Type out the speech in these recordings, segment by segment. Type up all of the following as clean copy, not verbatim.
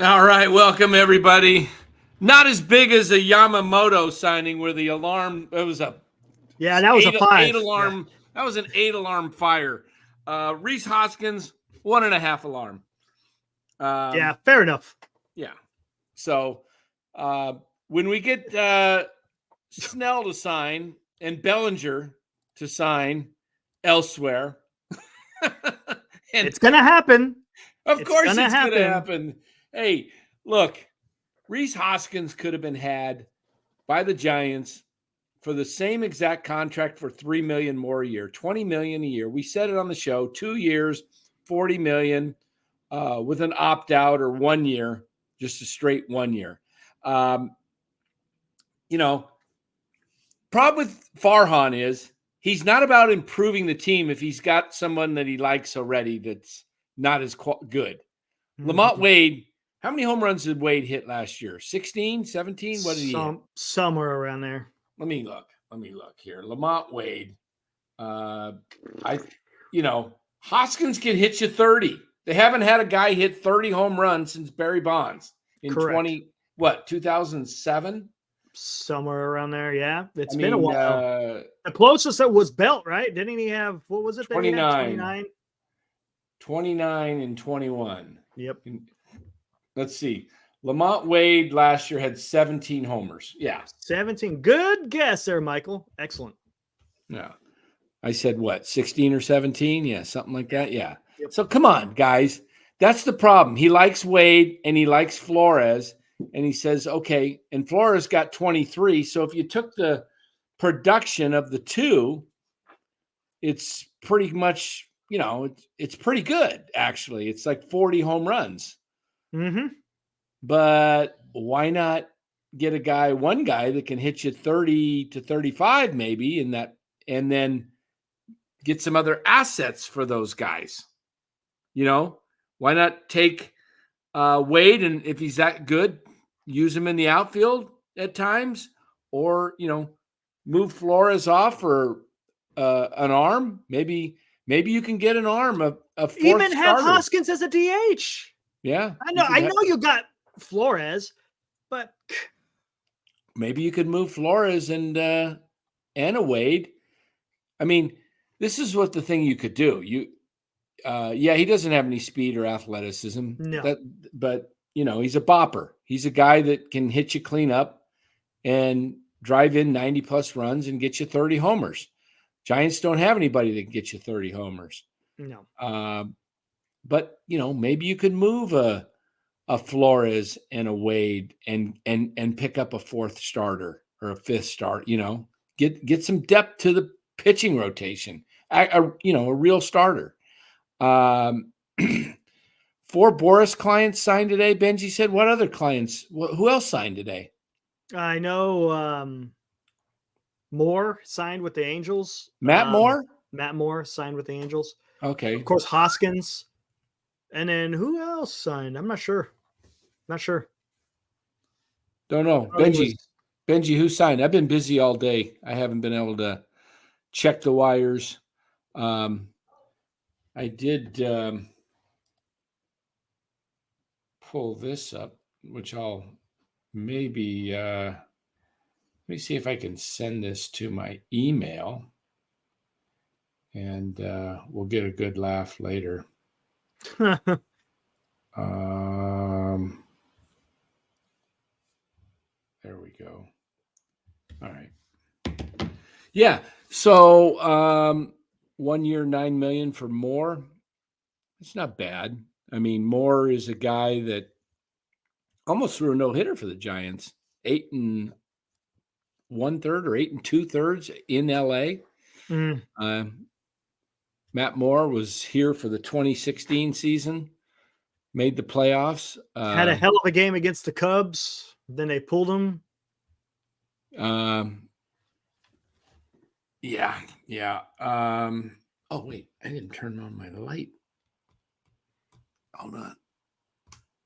All right, welcome everybody. Not as big as a Yamamoto signing where the alarm it was a that was a 5. alarm. Yeah. That was an 8 alarm fire. Reese Hoskins 1.5 alarm. Fair enough. Yeah. So when we get Snell to sign and Bellinger to sign elsewhere, and it's gonna happen. Of course, it's going to happen. Hey, look, Reese Hoskins could have been had by the Giants for the same exact contract for $3 million more a year, $20 million a year. We said it on the show: 2 years, $40 million, with an opt out, or 1 year, just a straight 1 year. Problem with Farhan is he's not about improving the team if he's got someone that he likes already that's not as good. Lamont Wade, how many home runs did Wade hit last year? 16, 17? What did he hit? Somewhere around there. Let me look here. Lamont Wade. Hoskins can hit you 30. They haven't had a guy hit 30 home runs since Barry Bonds in 2007? Somewhere around there, yeah. It's been a while. The closest that was Belt, right? Didn't he have, what was it? 29. 29 and 21. Yep. Let's see. Lamont Wade last year had 17 homers. Yeah. 17. Good guess there, Michael. Excellent. Yeah. I said what, 16 or 17? Yeah, something like that. Yeah. Yep. So come on, guys. That's the problem. He likes Wade and he likes Flores, and he says, okay, and Flores got 23. So if you took the production of the two, it's pretty much, it's pretty good, actually. It's like 40 home runs. Mm-hmm. But why not get one guy that can hit you 30 to 35 maybe and then get some other assets for those guys? Why not take Wade, and if he's that good, use him in the outfield at times, or, move Flores off for an arm. Maybe you can get an arm, a fourth even have starter. Hoskins as a DH. Yeah. I know you got Flores, but maybe you could move Flores and a Wade. I mean, this is what the thing you could do. He doesn't have any speed or athleticism. No. But he's a bopper. He's a guy that can hit you clean up and drive in 90 plus runs and get you 30 homers. Giants don't have anybody that can get you 30 homers. No. But maybe you could move a Flores and a Wade and pick up a fourth starter or a fifth start. Get some depth to the pitching rotation. A real starter. 4 Boris clients signed today. Benji said, what other clients? Who else signed today? I know Moore signed with the Angels. Matt Moore? Matt Moore signed with the Angels. Okay. Of course, Hoskins. And then who else signed? I'm not sure. Don't know. Benji, who signed? I've been busy all day. I haven't been able to check the wires. I did pull this up, which I'll maybe let me see if I can send this to my email, and we'll get a good laugh later. There we go. All right. Yeah. So 1 year, $9 million for Moore. It's not bad. I mean, Moore is a guy that almost threw a no-hitter for the Giants. 8 1/3 or 8 2/3 in LA. Matt Moore was here for the 2016 season, made the playoffs. Had a hell of a game against the Cubs. Then they pulled him. Yeah. Oh, wait, I didn't turn on my light. Hold on.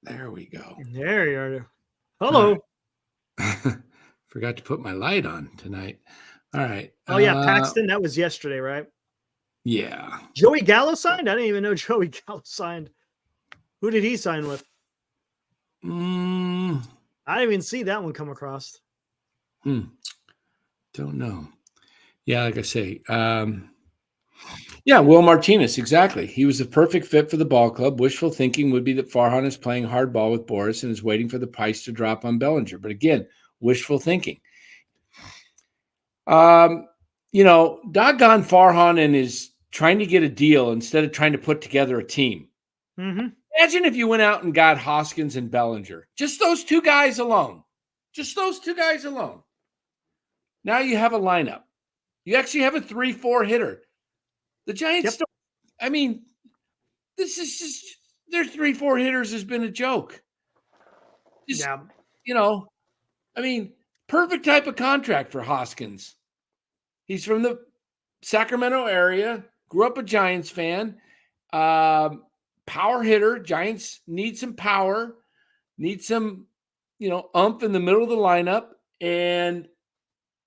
There we go. There you are. Hello. Forgot to put my light on tonight. All right. Oh, yeah, Paxton. That was yesterday, right? Yeah. Joey Gallo signed? I didn't even know Joey Gallo signed. Who did he sign with? I didn't even see that one come across. Don't know. Yeah, like I say, yeah, Will Martinez, exactly. He was a perfect fit for the ball club. Wishful thinking would be that Farhan is playing hardball with Boris and is waiting for the price to drop on Bellinger. But again, wishful thinking. Doggone Farhan and is trying to get a deal instead of trying to put together a team. Mm-hmm. Imagine if you went out and got Hoskins and Bellinger. Just those two guys alone. Now you have a lineup. You actually have a 3-4 hitter. The Giants don't, I mean, this is just their 3-4 hitters has been a joke. Perfect type of contract for Hoskins. He's from the Sacramento area, grew up a Giants fan, power hitter. Giants need some power, need some, umph in the middle of the lineup, and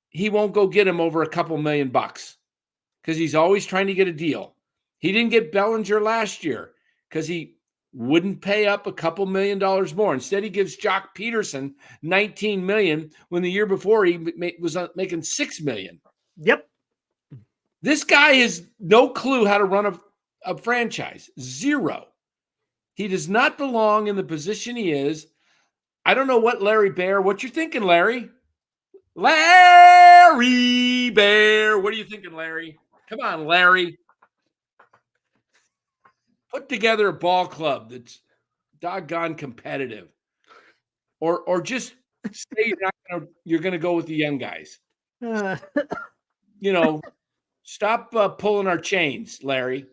he won't go get him over a couple $1 million because he's always trying to get a deal. He didn't get Bellinger last year because he wouldn't pay up a couple $1 million more. Instead, he gives Jock Peterson $19 million when the year before he was making $6 million. Yep. This guy has no clue how to run a franchise. Zero. He does not belong in the position he is. I don't know what Larry Bear, what you're thinking, Larry? Larry Bear. What are you thinking, Larry? Come on, Larry. Put together a ball club that's doggone competitive. Or just say you're going to go with the young guys. Stop pulling our chains, Larry.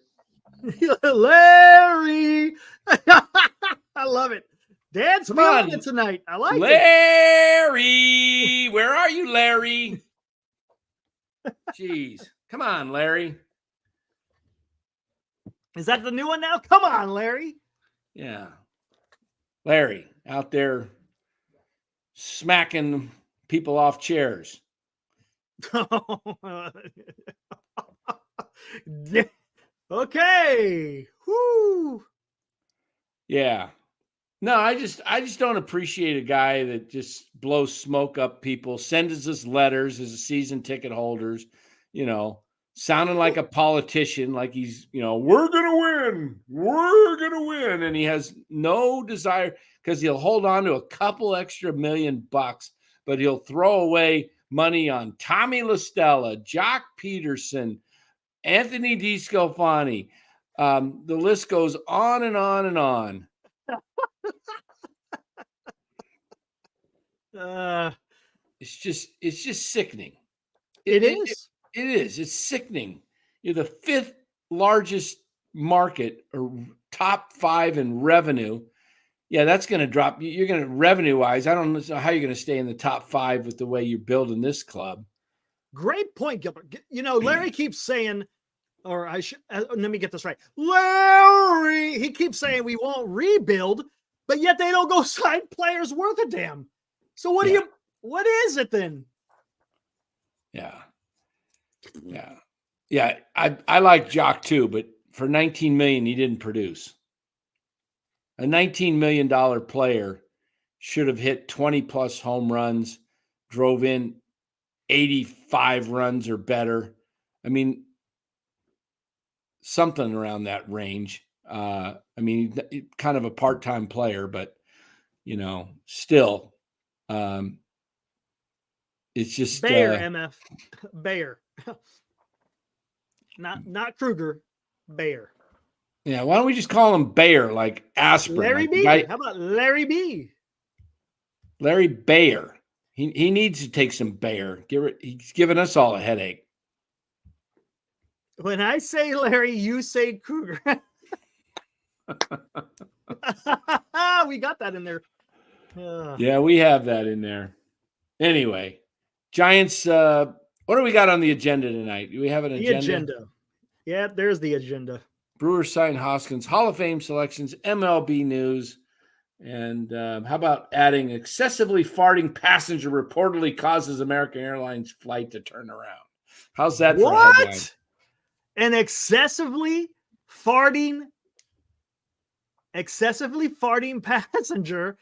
Larry. I love it. Dad's feeling it tonight. I like Larry. Where are you, Larry? Jeez. Come on, Larry. Is that the new one now? Come on, Larry. Yeah. Larry out there smacking people off chairs. Okay. Whoo. Yeah. No, I just don't appreciate a guy that just blows smoke up people, sends us letters as a season ticket holders, sounding like a politician, like he's, we're going to win. And he has no desire because he'll hold on to a couple extra $1 million, but he'll throw away money on Tommy LaStella, Jock Peterson, Anthony DeScalfani. The list goes on and on and on. It's just sickening. It is. It is. It's sickening. You're the 5th largest market or top 5 in revenue. Yeah, that's going to drop. You're going to revenue-wise. I don't know how you're going to stay in the top 5 with the way you're building this club. Great point, Gilbert. Larry keeps saying, or I should let me get this right. Larry, he keeps saying we won't rebuild, but yet they don't go sign players worth a damn. So what is it then? Yeah. I like Jock too, but for $19 million, he didn't produce. A $19 million player should have hit 20 plus home runs, drove in 85 runs or better. I mean, something around that range. Kind of a part-time player, but still, it's just Bear, MF Bear, not Kruger, Bear. Yeah, why don't we just call him Bear, like aspirin? Larry B. How about Larry B? Larry Bear. He needs to take some Bear. He's giving us all a headache. When I say Larry, you say Kruger. We got that in there. Yeah, we have that in there. Anyway, Giants, what do we got on the agenda tonight? Do we have an agenda? The agenda. Yeah, there's the agenda. Brewers sign Hoskins, Hall of Fame selections, MLB news, and how about adding excessively farting passenger reportedly causes American Airlines flight to turn around? How's that for a headline? An excessively farting passenger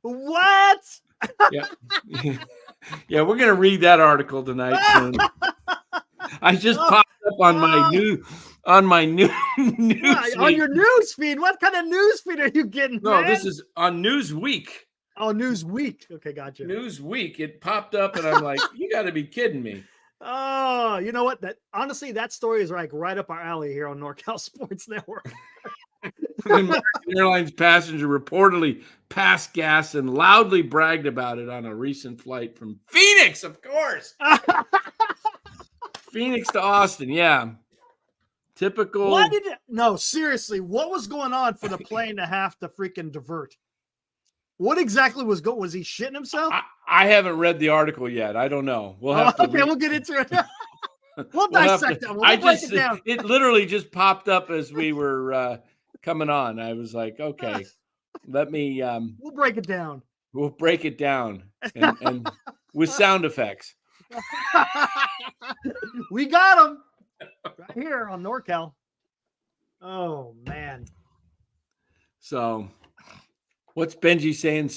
What? Yeah. Yeah, we're gonna read that article tonight soon. I just popped up on my news On your news feed. What kind of news feed are you getting? No, man? this is on Newsweek. Oh, Newsweek. Okay, gotcha. Newsweek. It popped up, and I'm like, you got to be kidding me. Oh, you know what? That honestly, that story is like right up our alley here on NorCal Sports Network. American Airlines passenger reportedly passed gas and loudly bragged about it on a recent flight from Phoenix, of course. Phoenix to Austin, yeah. Typical. Why did it? No, seriously, what was going on for the plane to have to freaking divert? What exactly was going? Was he shitting himself? I haven't read the article yet. I don't know. We'll have to. Okay, we'll get into it. We'll dissect that. We'll break it down. It literally just popped up as we were coming on. I was like, okay, let me. We'll break it down. We'll break it down and with sound effects. We got them right here on NorCal. Oh man. So, what's Benji saying?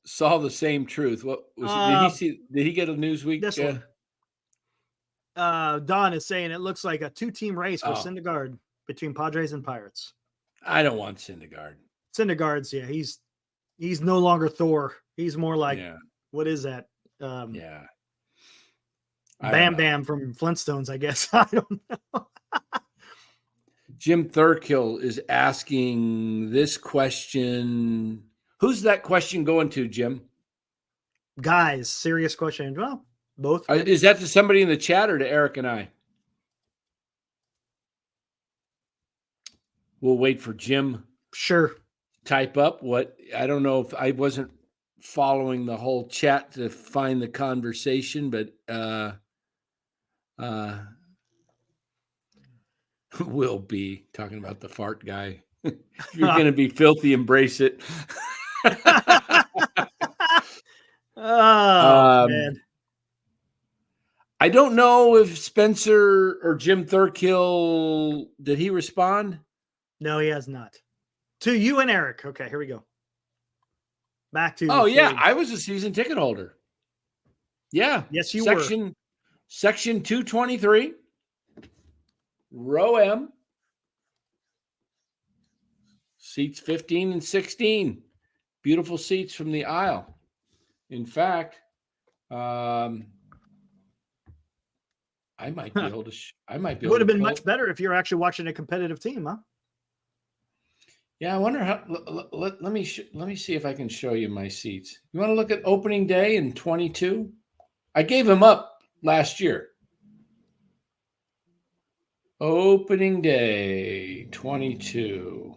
Saw the same truth. What was did he get a Newsweek? This one. Don is saying it looks like a 2-team race for Syndergaard between Padres and Pirates. I don't want Syndergaard. Syndergaard's, yeah, he's no longer Thor. He's more like what is that? Bam Bam from Flintstones, I guess. I don't know. Jim Thurkill is asking this question. Who's that question going to, Jim? Guys, serious question. Well, both. Is that to somebody in the chat or to Eric and I? We'll wait for Jim. Sure. Type up what I don't know if I wasn't following the whole chat to find the conversation, but we'll be talking about the fart guy. If you're going to be filthy, embrace it. Man. I don't know if Spencer or Jim Thurkill, did he respond? No, he has not. To you and Eric. Okay, here we go. Back to I was a season ticket holder. Yeah. Yes, you were. Section 223, row M, seats 15 and 16. Beautiful seats from the aisle. In fact, I might be able to. It would have been much better if you're actually watching a competitive team, huh? Yeah, I wonder how. Let me see if I can show you my seats. You want to look at opening day in 22? I gave him up last year. Opening day 22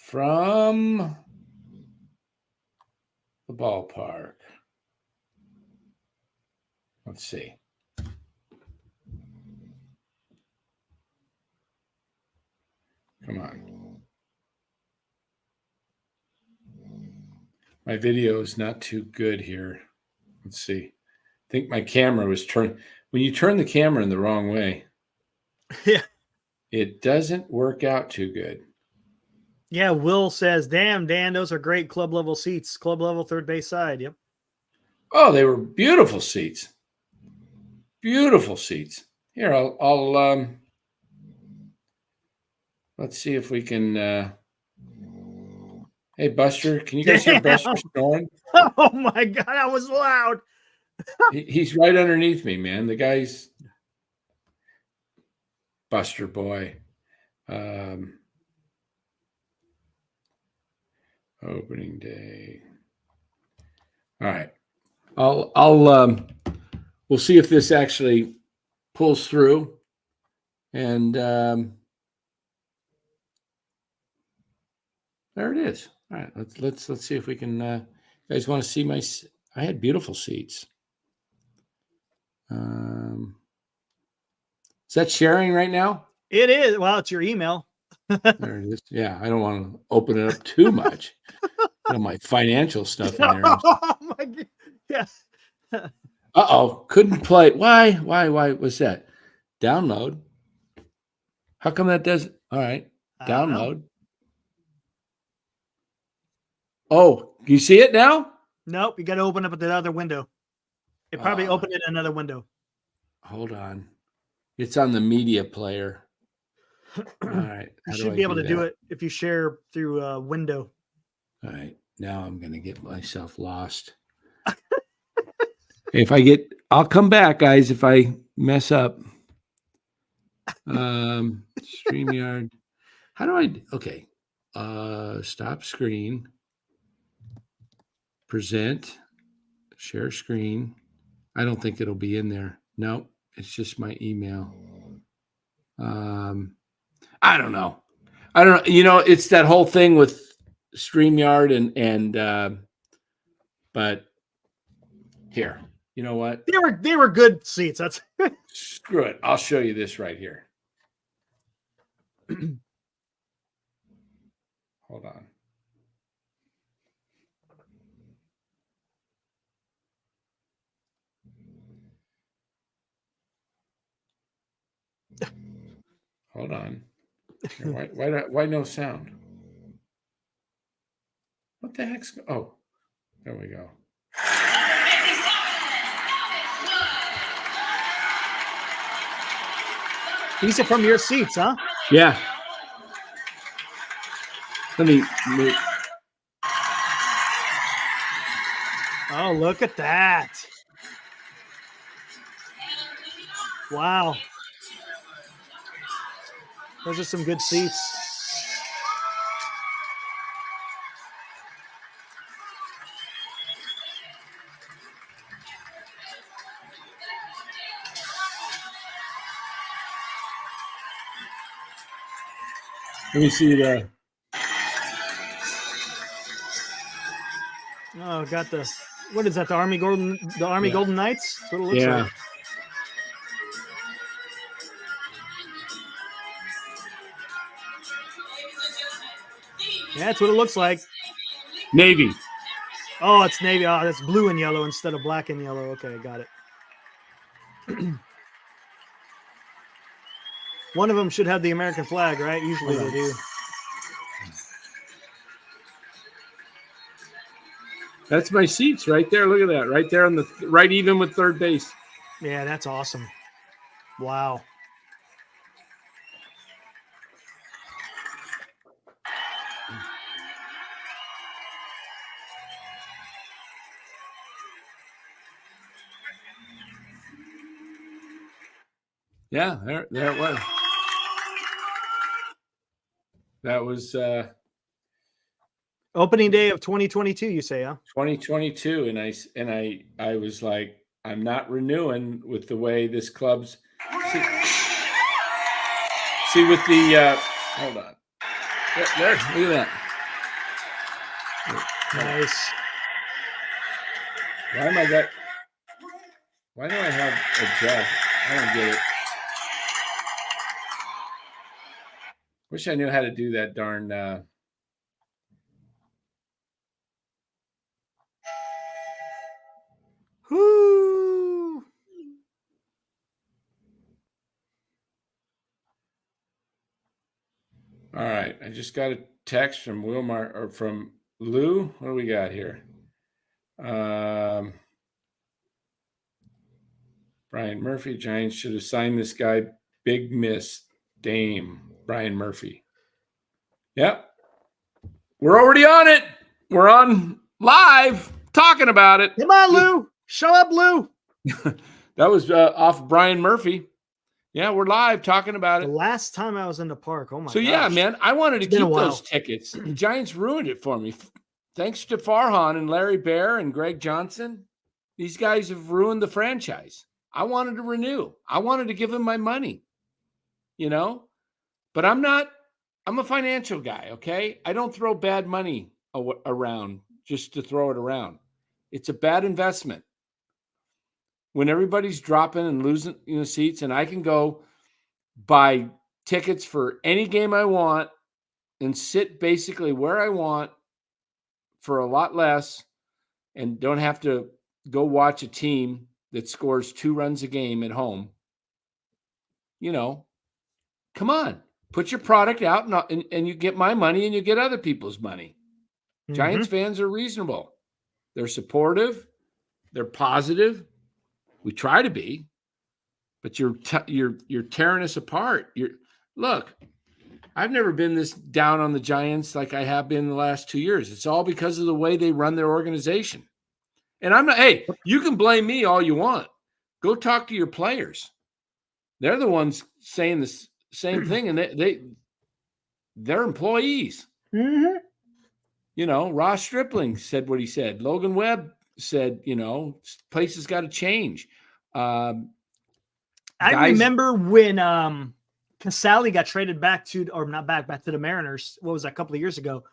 from the ballpark. Let's see. Come on. My video is not too good here. Let's see. I think my camera was turned. When you turn the camera in the wrong way, it doesn't work out too good. Yeah, Will says, damn, Dan, those are great club level seats. Club level third base side. Yep. Oh, they were beautiful seats. Beautiful seats. Here, I'll let's see if we can. Hey, Buster, can you guys hear Buster snoring? Oh my God, that was loud. He's right underneath me, man. The guy's Buster boy. Opening day. All right. We'll see if this actually pulls through. And there it is. All right, let's see if we can. You guys want to see my? I had beautiful seats. Is that sharing right now? It is. Well, it's your email. There it is. Yeah, I don't want to open it up too much. My financial stuff in there. Oh my God. Yeah. Couldn't play. Why? What's that? Download. How come that doesn't? All right. Download. Oh, you see it now? Nope, you got to open up the other window. It probably opened it in another window. Hold on. It's on the media player. All right. You should be able to do it if you share through a window. All right. Now I'm going to get myself lost. I'll come back, guys, if I mess up. StreamYard. How do okay. Stop screen. Present. Share screen. I don't think it'll be in there. No, it's just my email. I don't know. It's that whole thing with StreamYard and but here, you know what? They were good seats. That's Screw it. I'll show you this right here. Hold on. Hold on. Why no sound? What the heck's? Oh, there we go. These are from your seats, huh? Yeah. Let me move. Oh, look at that. Wow. Those are some good seats. Let me see the. Oh, got the. What is that? The Army Golden Knights? That's what it looks like. Yeah, that's what it looks like. Navy. Oh, it's navy. Oh, that's blue and yellow instead of black and yellow. Okay, got it. One of them should have the American flag, right? Usually they do. That's my seats right there. Look at that. Right there on the right even with third base. Yeah, that's awesome. Wow. Yeah, there it was. That was opening day of 2022, you say, huh? 2022, and I was like, I'm not renewing with the way this club's. See with the hold on. There, look at that. Nice. Why do I have a jug? I don't get it. Wish I knew how to do that darn. Whoo! All right, I just got a text from Wilmar or from Lou. What do we got here? Brian Murphy, Giants should have signed this guy. Big miss, Dame Brian Murphy. Yep. We're already on it. We're on live talking about it. Come on, Lou. Show up, Lou. That was off Brian Murphy. Yeah, we're live talking about The it. last time I was in the park. Oh, my So, gosh. yeah, man, I wanted to It's been a keep while. those tickets. The Giants ruined it for me. Thanks to Farhan and Larry Bear and Greg Johnson. These guys have ruined the franchise. I wanted to renew. I wanted to give them my money, but I'm a financial guy, okay? I don't throw bad money around just to throw it around. It's a bad investment. When everybody's dropping and losing seats, and I can go buy tickets for any game I want and sit basically where I want for a lot less and don't have to go watch a team that scores 2 runs a game at home. Come on, put your product out and you get my money and you get other people's money. Giants fans are reasonable. They're supportive. They're positive. We try to be, but you're tearing us apart. Look, I've never been this down on the Giants like I have been the last 2 years. It's all because of the way they run their organization. And I'm not, hey, you can blame me all you want. Go talk to your players. They're the ones saying the same thing, and they're employees. Mm-hmm. You know, Ross Stripling said what he said. Logan Webb said, you know, places got to change. I remember when Casale got traded back to the Mariners. What was that, a couple of years ago?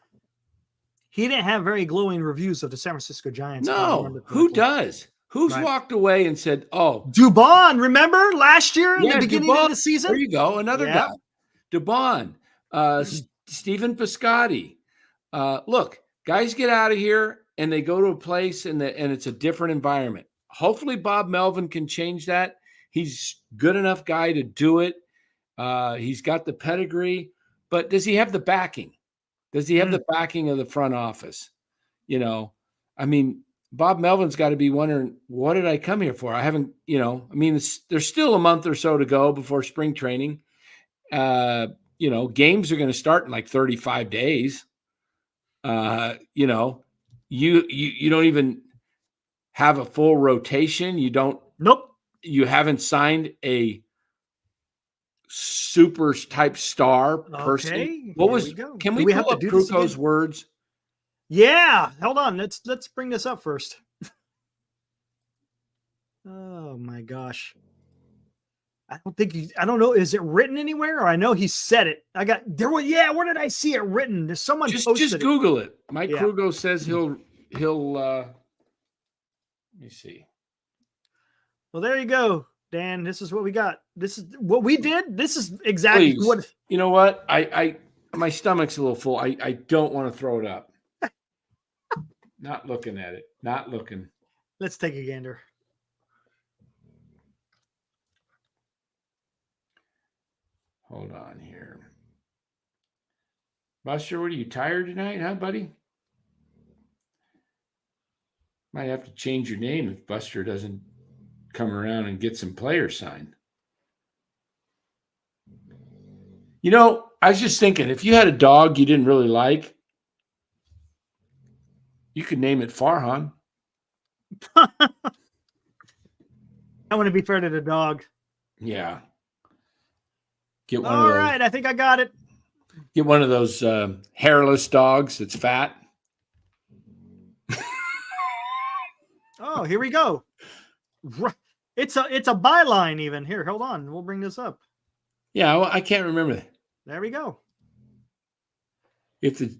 He didn't have very glowing reviews of the San Francisco Giants. No, who does? Who's walked away and said, "Oh, Dubon"? Remember last year in the beginning of the season? There you go, another guy, Dubon, Stephen Piscotty. Look, guys get out of here and they go to a place and it's a different environment. Hopefully, Bob Melvin can change that. He's good enough guy to do it. He's got the pedigree, but does he have the backing? Does he have the backing of the front office? You know, I mean, Bob Melvin's got to be wondering, what did I come here for? I haven't, you know, I mean, there's still a month or so to go before spring training. You know, games are going to start in like 35 days. You know, you don't even have a full rotation. You don't. Nope. You haven't signed a super type star person. Okay, what was? Can we pull up Kruko's words? Yeah, hold on. Let's bring this up first. Oh my gosh. I don't know. Is it written anywhere? Or I know he said it. Where did I see it written? There's someone just posted Google it. Mike Kruko says he'll let me see. Well, there you go, Dan. This is what we got. This is what we did. This is exactly what. You know what? My stomach's a little full. I don't want to throw it up. Not looking at it. Not looking. Let's take a gander. Hold on here. Buster, what are you tired tonight, huh, buddy? Might have to change your name if Buster doesn't come around and get some players signed. You know, I was just thinking, if you had a dog you didn't really like, you could name it Farhan. I want to be fair to the dog. Yeah. Get one All right, I think I got it. Get one of those hairless dogs that's fat. Oh, here we go. It's a byline even. Here, hold on. We'll bring this up. Yeah, well, I can't remember. There we go. If the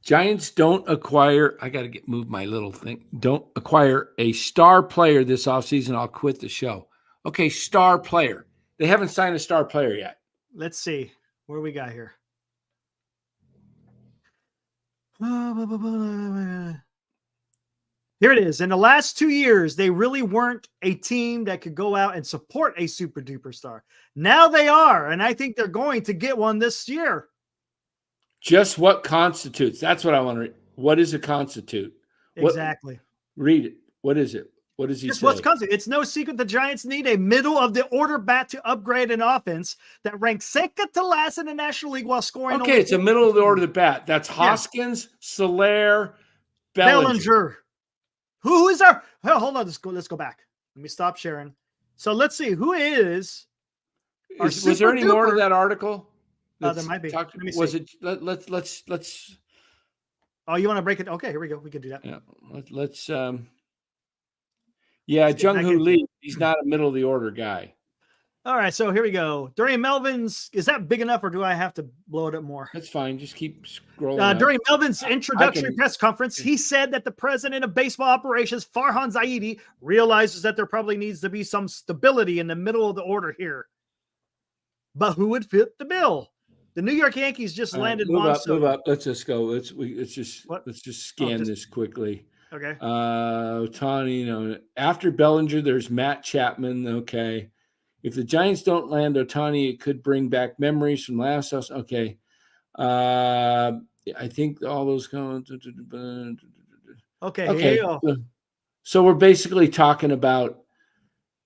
Giants don't acquire, I got to move my little thing. Don't acquire a star player this offseason, I'll quit the show. Okay, star player. They haven't signed a star player yet. Let's see. What do we got here? Here it is. In the last 2 years, they really weren't a team that could go out and support a super duper star. Now they are, and I think they're going to get one this year. Just what constitutes? That's what I want to read. What is a constitute? Exactly. Read it. What is it? What does he say? What's constitute? It's no secret the Giants need a middle of the order bat to upgrade an offense that ranks second to last in the National League while scoring. Okay, it's a middle of the order of the bat. That's Hoskins, Soler, Bellinger. Who is our? Oh, hold on. Let's go back. Let me stop sharing. So let's see who is. Was there any more to that article? There might be. Let me see. Was it? Let's. Oh, you want to break it? Okay, here we go. We can do that. Yeah. Let's. Yeah, Jung-Hoo Lee. He's not a middle of the order guy. All right, so here we go. During Melvin's, is that big enough, or do I have to blow it up more? That's fine. Just keep scrolling. During Melvin's introductory press conference, he said that the president of baseball operations, Farhan Zaidi, realizes that there probably needs to be some stability in the middle of the order here. But who would fit the bill? The New York Yankees just landed. Move up. Let's just go. Let's just scan this quickly. Okay. Ohtani, after Bellinger, there's Matt Chapman. Okay. If the Giants don't land Ohtani, it could bring back memories from last house. Okay. I think all those come. Okay, Okay. here you go. So we're basically talking about,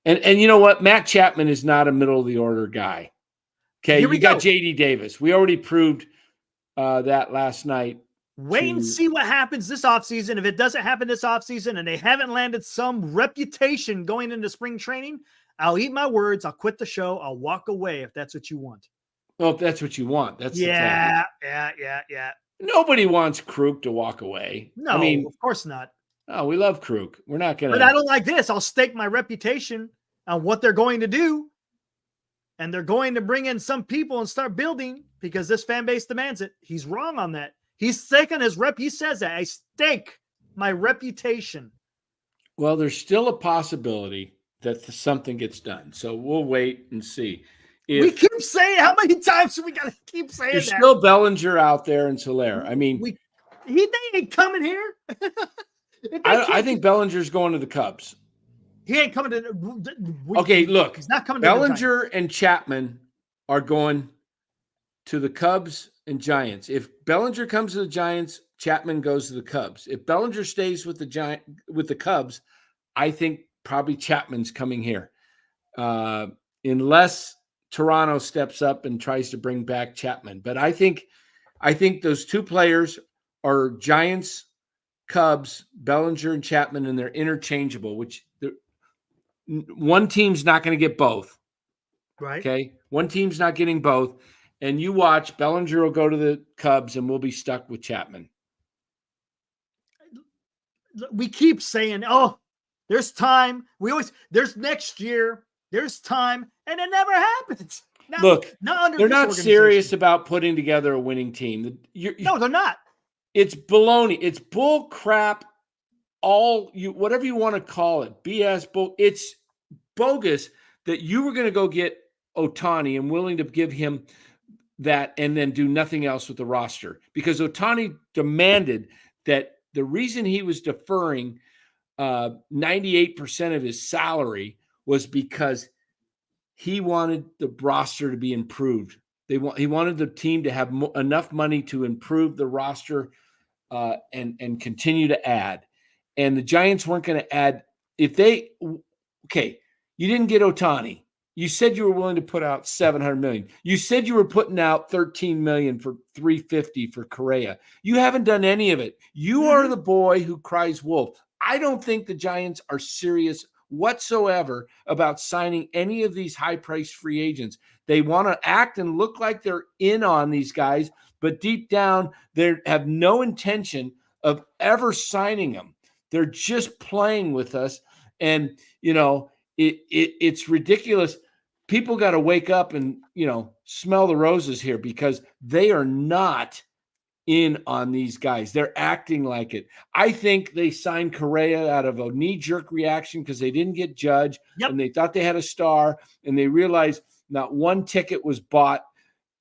and you know what? Matt Chapman is not a middle of the order guy. Okay. Here we You got go. JD Davis. We already proved that last night. Wait and see what happens this offseason. If it doesn't happen this offseason and they haven't landed some reputation going into spring training, I'll eat my words. I'll quit the show. I'll walk away if that's what you want. Well, if that's what you want, that's yeah. Nobody wants Krug to walk away. No, I mean, of course not. Oh, we love Krug. We're not going to. But I don't like this. I'll stake my reputation on what they're going to do. And they're going to bring in some people and start building because this fan base demands it. He's wrong on that. He's staking his rep. He says that. I stake my reputation. Well, there's still a possibility that something gets done. So we'll wait and see. We keep saying, how many times do we got to keep saying there's that? There's still Bellinger out there and Soler. I mean, they ain't coming here. I think Bellinger's going to the Cubs. He ain't coming to. Okay, look. He's not coming. Bellinger and Chapman are going to the Cubs and Giants. If Bellinger comes to the Giants, Chapman goes to the Cubs. If Bellinger stays with the Cubs, I think probably Chapman's coming here, unless Toronto steps up and tries to bring back Chapman. But I think those two players are Giants, Cubs, Bellinger and Chapman, and they're interchangeable, which one team's not going to get both. Right. Okay. One team's not getting both. And you watch, Bellinger will go to the Cubs and we'll be stuck with Chapman. We keep saying, oh, there's time. There's next year. There's time. And it never happens. Look, they're not serious about putting together a winning team. No, they're not. It's baloney. It's bull crap. Whatever you want to call it, BS. It's bogus that you were going to go get Ohtani and willing to give him that and then do nothing else with the roster, because Ohtani demanded that the reason he was deferring 98% of his salary was because he wanted the roster to be improved. He wanted the team to have enough money to improve the roster and continue to add. And the Giants weren't going to add. You didn't get Ohtani. You said you were willing to put out $700 million. You said you were putting out $13 million for $350 for Correa. You haven't done any of it. You are the boy who cries wolf. I don't think the Giants are serious whatsoever about signing any of these high-priced free agents. They want to act and look like they're in on these guys, but deep down, they have no intention of ever signing them. They're just playing with us. And, it's ridiculous. People got to wake up and, smell the roses here, because they are not in on these guys. They're acting like it. I think they signed Correa out of a knee-jerk reaction because they didn't get Judge, and they thought they had a star, and they realized not one ticket was bought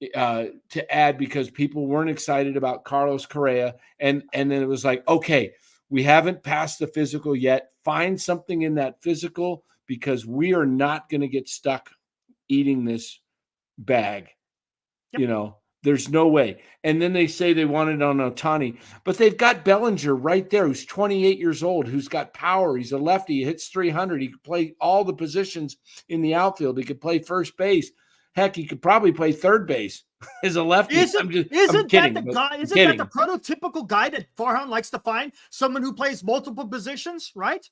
to add because people weren't excited about Carlos Correa. And then it was like, okay, we haven't passed the physical yet. Find something in that physical, because we are not going to get stuck eating this bag. There's no way. And then they say they wanted on Ohtani, but they've got Bellinger right there, who's 28 years old, who's got power. He's a lefty. He hits 300. He could play all the positions in the outfield. He could play first base. Heck, he could probably play third base as a lefty. Isn't that the prototypical guy that Farhan likes to find? Someone who plays multiple positions, right?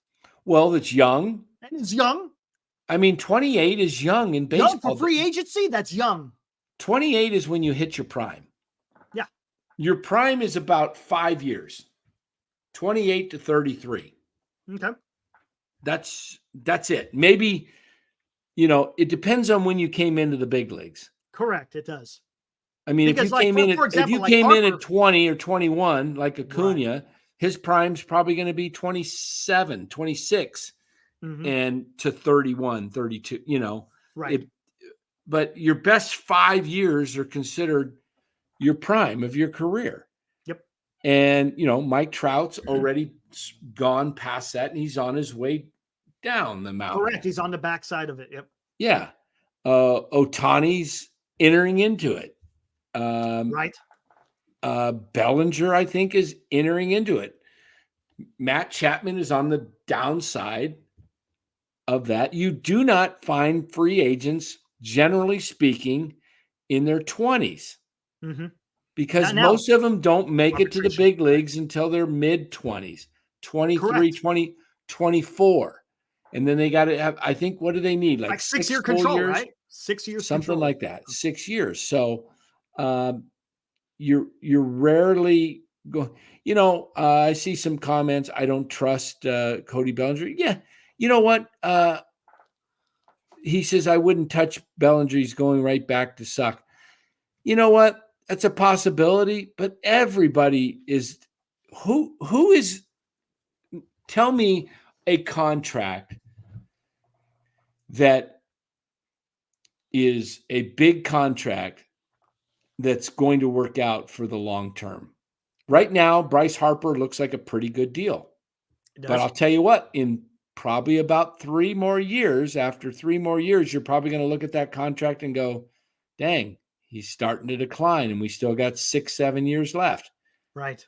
Well, that's young. And he's young. I mean, 28 is young in baseball. Young for free agency, that's young. 28 is when you hit your prime. Yeah. Your prime is about 5 years. 28 to 33. Okay. That's it. Maybe, it depends on when you came into the big leagues. Correct, it does. I mean, if you came in at 20 or 21, like Acuna, right, his prime's probably going to be 27, 26, and to 31, 32, Right. But your best 5 years are considered your prime of your career. Yep. And, Mike Trout's already gone past that, and he's on his way down the mountain. Correct. He's on the backside of it. Yep. Yeah. Ohtani's entering into it. Right. Bellinger, I think, is entering into it. Matt Chapman is on the downside of that. You do not find free agents, generally speaking, in their 20s because Not now. most of them don't make it to the Arbitration. big leagues until their mid-20s, 23, Correct. 20, 24. And then they got to have, I think, what do they need? Like 6-year full control, years? right? 6 years Something control. like that. 6 years. So you're rarely going, I see some comments. I don't trust Cody Bellinger. Yeah. You know what? He says, I wouldn't touch Bellinger. He's going right back to suck. You know what? That's a possibility, but everybody is who is, tell me a contract that is a big contract that's going to work out for the long term. Right now, Bryce Harper looks like a pretty good deal. But I'll tell you what, in probably about 3 more years, after 3 more years, you're probably going to look at that contract and go, dang, he's starting to decline and we still got 6-7 years left. Right.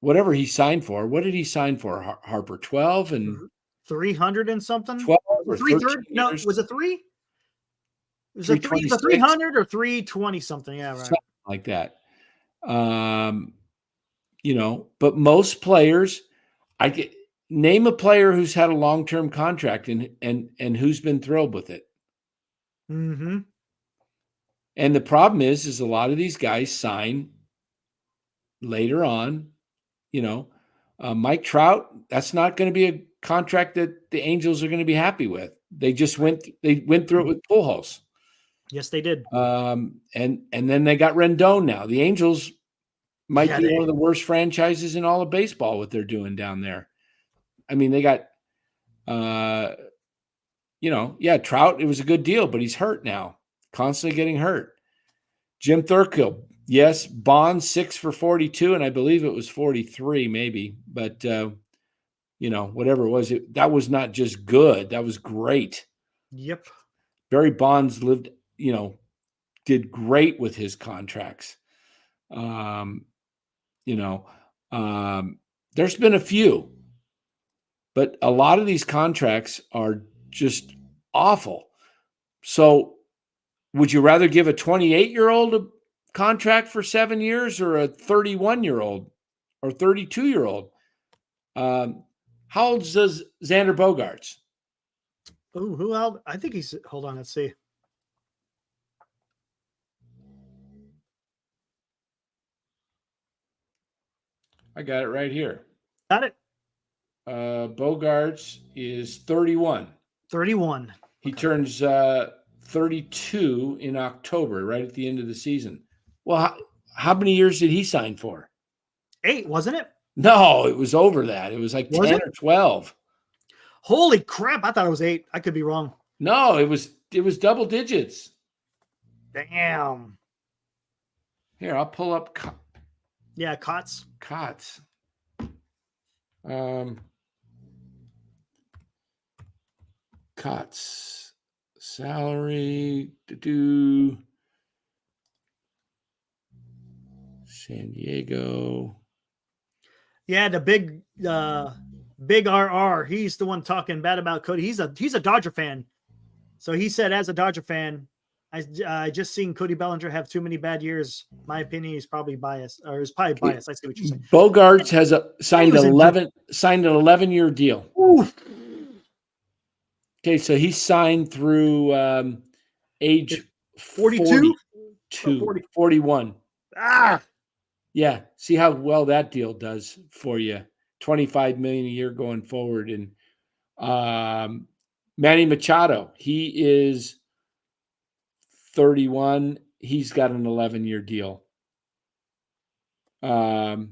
Whatever he signed for. What did he sign for, Harper? 12 and 300 and something? 12 or 330? No, years? was it 3? Was it 300 or 320 something? Yeah, right. Something like that. But most players, I get name a player who's had a long-term contract and who's been thrilled with it. Mm-hmm. And the problem is a lot of these guys sign later on. Mike Trout, that's not going to be a contract that the Angels are going to be happy with. They just went through it with Pujols. Yes, they did. And then they got Rendon now. The Angels might be one of the worst franchises in all of baseball, what they're doing down there. I mean, they got, Trout, it was a good deal, but he's hurt now, constantly getting hurt. Jim Thurkill, yes, Bond 6 for 42, and I believe it was 43 maybe, but, whatever it was, that was not just good. That was great. Yep. Barry Bonds did great with his contracts. There's been a few, but a lot of these contracts are just awful. So would you rather give a 28-year-old a contract for 7 years or a 31-year-old or 32-year-old? How old does Xander Bogaerts? Oh, who else? I think he's, hold on, let's see. I got it right here. Got it. Bogaerts is 31. 31. He turns 32 in October, right at the end of the season. Well, how many years did he sign for? 8, wasn't it? No, it was over that. It was like 10 or 12. Holy crap. I thought it was 8. I could be wrong. No, it was double digits. Damn. Here, I'll pull up. Yeah, Cots. Cots. Salary. San Diego. Yeah, the big RR. He's the one talking bad about Cody. He's a Dodger fan. So he said, as a Dodger fan, I just seen Cody Bellinger have too many bad years. My opinion, he's probably biased, or is probably biased. I see what you're saying. Bogaerts has signed an 11-year deal. Oof. Okay, so he signed through age 42, 41. Yeah, see how well that deal does for you. $25 million a year going forward. And Manny Machado, he is 31. He's got an 11-year deal. Tatis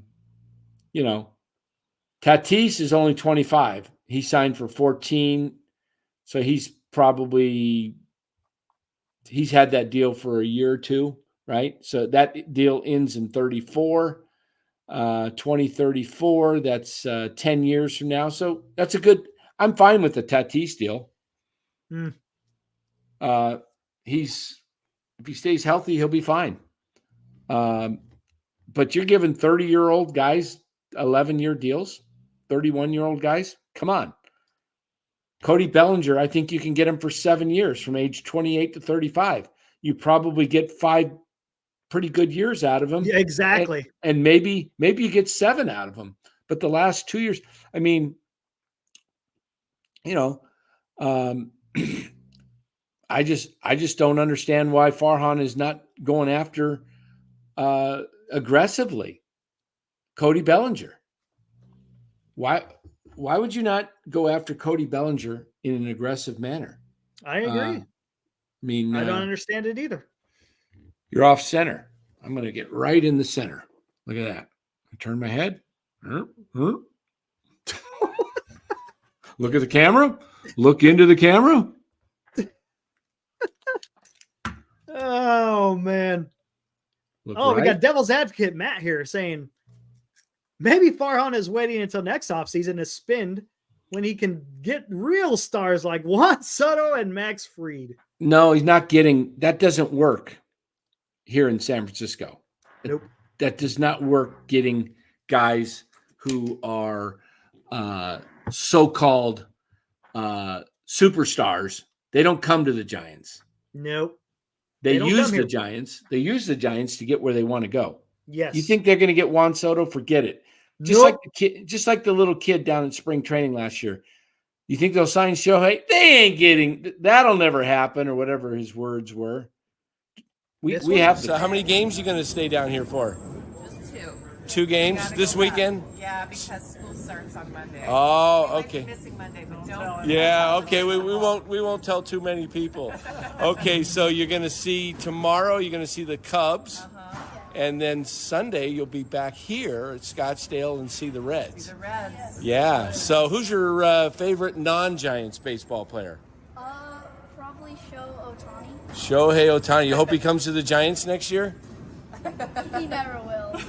is only 25. He signed for 14. So he's had that deal for a year or two, right? So that deal ends in 34, 2034. That's 10 years from now. So that's I'm fine with the Tatis deal. If he stays healthy, he'll be fine. but you're giving 30-year-old guys 11-year deals, 31-year-old guys. Come on. Cody Bellinger, I think you can get him for 7 years from age 28 to 35. You probably get 5 pretty good years out of him. Yeah, exactly. And maybe you get 7 out of him. But the last 2 years, I mean, I just don't understand why Farhan is not going after aggressively Cody Bellinger. Why would you not go after Cody Bellinger in an aggressive manner? I agree. I don't understand it either. You're off center. I'm going to get right in the center. Look at that. I turn my head. Look at the camera. Look into the camera. Oh, man. Look We right. got Devil's Advocate Matt here saying maybe Farhan is waiting until next offseason to spend when he can get real stars like Juan Soto and Max Fried. No, he's not getting – that doesn't work here in San Francisco. Nope. That does not work getting guys who are so-called superstars. They don't come to the Giants. Nope. They use the Giants. They use the Giants to get where they want to go. Yes. You think they're going to get Juan Soto? Forget it. Just like the little kid down in spring training last year. You think they'll sign Shohei? They ain't getting – that'll never happen, or whatever his words were. We have – so how many games are you going to stay down here for? Just 2. 2 games this weekend? Yeah, because school starts on Monday. Oh, okay. I might be missing Monday, but don't. Yeah, okay. We won't tell too many people. Okay, so you're going to see tomorrow. You're going to see the Cubs, and then Sunday you'll be back here at Scottsdale and see the Reds. See the Reds. Yeah. So who's your favorite non-Giants baseball player? Probably Otani. Shohei Ohtani. You hope he comes to the Giants next year? He never will.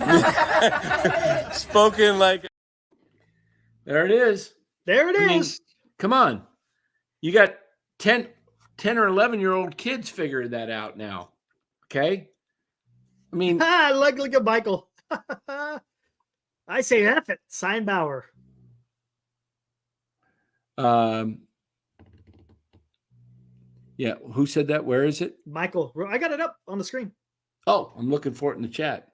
Spoken like. There it is. There it is. I mean, come on. You got 10 or 11-year-old kids figuring that out now. Okay? I mean. Look at Michael. I say F it. Sign Bauer. Yeah. Who said that? Where is it? Michael. I got it up on the screen. Oh, I'm looking for it in the chat.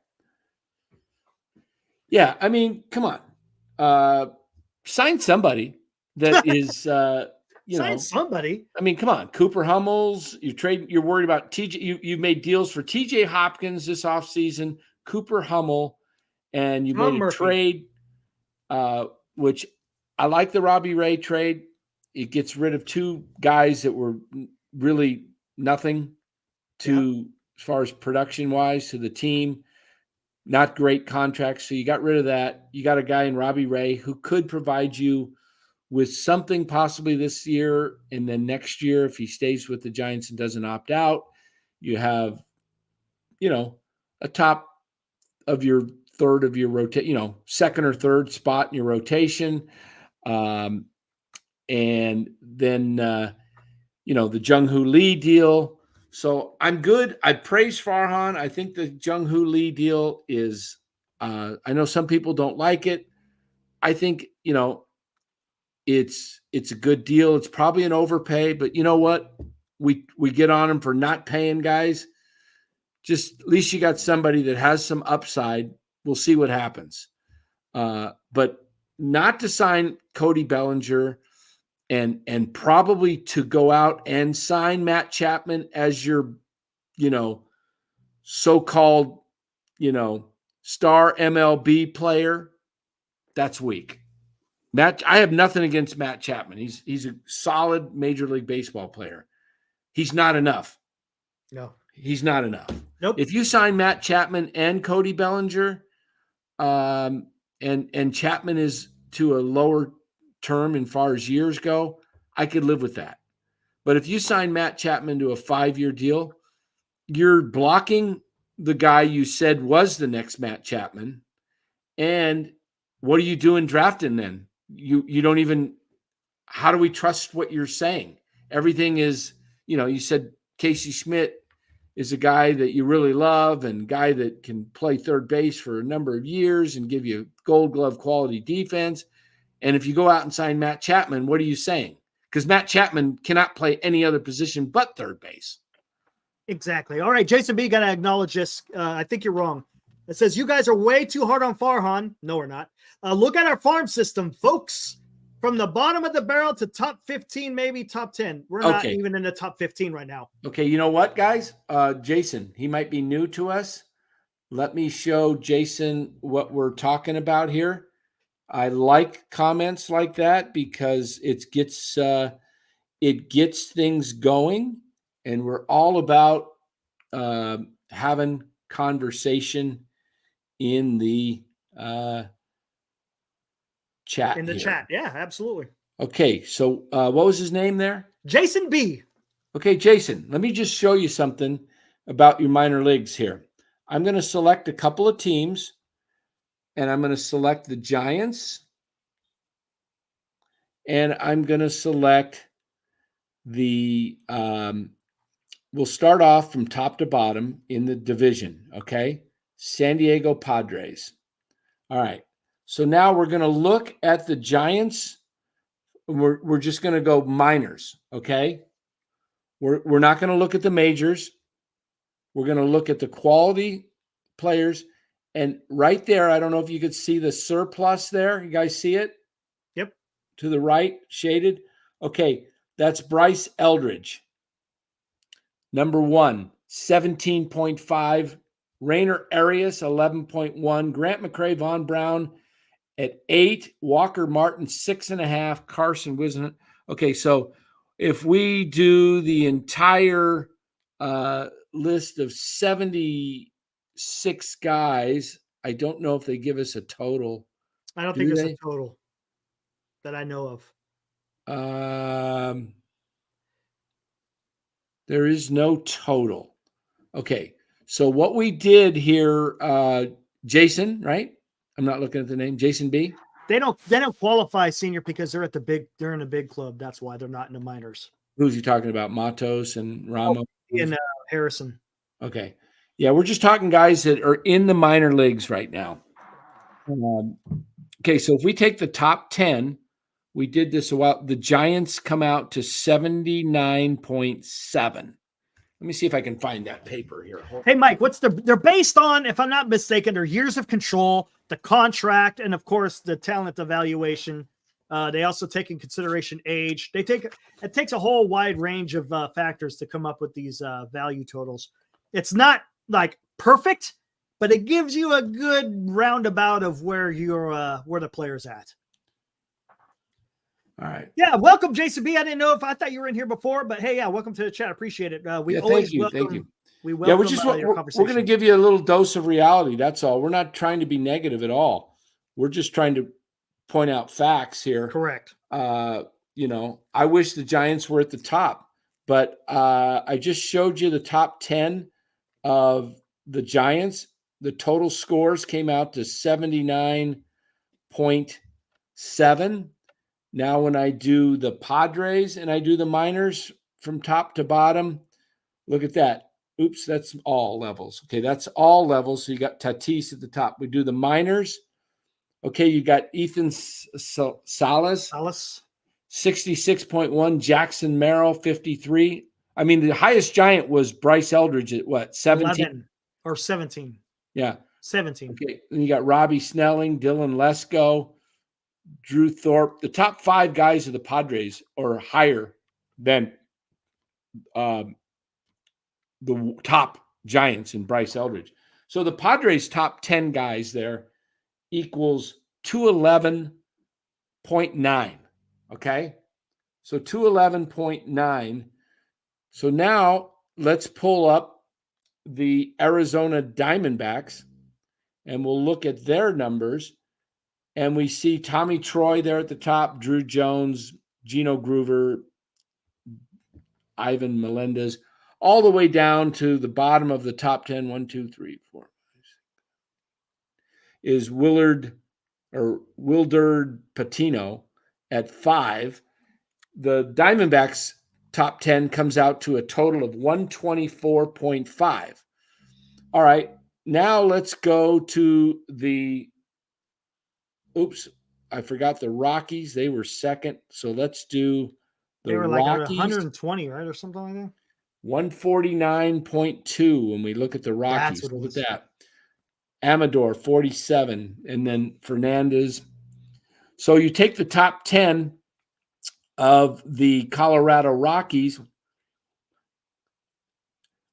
Yeah. I mean, come on. Sign somebody that is, Sign somebody. I mean, come on. Cooper Hummels, you're worried about TJ. You've made deals for TJ Hopkins this offseason, Cooper Hummel, and you made a trade, which I like the Robbie Ray trade. It gets rid of 2 guys that were really nothing to as far as production wise to the team. Not great contracts. So you got rid of that. You got a guy in Robbie Ray who could provide you with something possibly this year, and then next year, if he stays with the Giants and doesn't opt out, you have, a top of your third of your rotation, second or third spot in your rotation. And then, the Jung-Hoo Lee deal. So I'm good. I praise Farhan. I think the Jung-Hoo Lee deal is, I know some people don't like it. I think, it's a good deal. It's probably an overpay, but you know what? We get on them for not paying guys. Just at least you got somebody that has some upside. We'll see what happens. But not to sign Cody Bellinger and probably to go out and sign Matt Chapman as your, so-called, star MLB player. That's weak. I have nothing against Matt Chapman. He's a solid Major League Baseball player. He's not enough. No. He's not enough. Nope. If you sign Matt Chapman and Cody Bellinger, and Chapman is to a lower term as far as years go, I could live with that. But if you sign Matt Chapman to a 5-year deal, you're blocking the guy you said was the next Matt Chapman. And what are you doing drafting then? You don't even – how do we trust what you're saying? Everything is – you said Casey Schmidt is a guy that you really love and guy that can play third base for a number of years and give you gold glove quality defense. And if you go out and sign Matt Chapman, what are you saying? Because Matt Chapman cannot play any other position but third base. Exactly. All right, Jason B, got to acknowledge this. I think you're wrong. It says you guys are way too hard on Farhan. No, we're not. Look at our farm system, folks. From the bottom of the barrel to top 15, maybe top 10. We're not even in the top 15 right now. Okay, you know what, guys? Jason, he might be new to us. Let me show Jason what we're talking about here. I like comments like that because it gets things going, and we're all about having conversation in the chat. In the chat, yeah, absolutely. Okay, so what was his name there? Jason B. Okay, Jason, let me just show you something about your minor leagues here. I'm going to select a couple of teams, and I'm going to select the Giants, and I'm going to select the we'll start off from top to bottom in the division, okay? San Diego Padres. All right. So now we're going to look at the Giants. We're just going to go minors, okay? We're not going to look at the majors. We're going to look at the quality players. And right there, I don't know if you could see the surplus there. You guys see it? Yep. To the right, shaded. Okay, that's Bryce Eldridge. Number 1, 17.5. Rainer Arias, 11.1. Grant McCray, Von Brown at 8. Walker Martin, 6.5. Carson Wisdom. Okay, so if we do the entire list of 76 guys, I don't know if they give us a total. I don't think there's a total that I know of. There is no total. Okay, so what we did here, Jason, right? I'm not looking at the name. Jason B. They don't qualify senior because they're in a big club. That's why they're not in the minors. Who's he talking about? Matos and Ramos and Harrison. Okay, yeah, we're just talking guys that are in the minor leagues right now. Okay, so if we take the top 10, we did this a while. The Giants come out to 79.7. Let me see if I can find that paper here. Hey, Mike, they're based on, if I'm not mistaken, their years of control, the contract, and of course the talent evaluation. They also take in consideration age. It takes a whole wide range of factors to come up with these value totals. It's not like perfect, but it gives you a good roundabout of where the player's at. All right. Yeah, welcome, Jason B. I thought you were in here before, but hey, yeah, welcome to the chat. Appreciate it. Thank you. We welcome we're going to give you a little dose of reality. That's all. We're not trying to be negative at all. We're just trying to point out facts here. Correct. I wish the Giants were at the top, but I just showed you the top 10 of the Giants. The total scores came out to 79.7. Now, when I do the Padres and I do the minors from top to bottom, look at that. Oops, that's all levels. Okay, that's all levels. So you got Tatis at the top. We do the minors. Okay, you got Ethan Salas, 66.1. Jackson Merrill, 53. I mean, the highest Giant was Bryce Eldridge at what, 17? 11 or 17. Yeah. 17. Okay, and you got Robbie Snelling, Dylan Lesko, Drew Thorpe. The top 5 guys of the Padres are higher than the top Giants in Bryce Eldridge. So the Padres' top 10 guys there equals 211.9. Okay? So 211.9. So now let's pull up the Arizona Diamondbacks and we'll look at their numbers. And we see Tommy Troy there at the top, Drew Jones, Gino Groover, Ivan Melendez, all the way down to the bottom of the top 10. 1, 2, 3, 4, 5, 6. Is Wilderd Patino at 5. The Diamondbacks' top 10 comes out to a total of 124.5. All right, now let's go to the, oops, I forgot the Rockies. They were second. So let's do the They were like Rockies. 120, right? Or something like that. 149.2 when we look at the Rockies. That's what it Look was. at that. Amador, 47. And then Fernandez. So you take the top 10 of the Colorado Rockies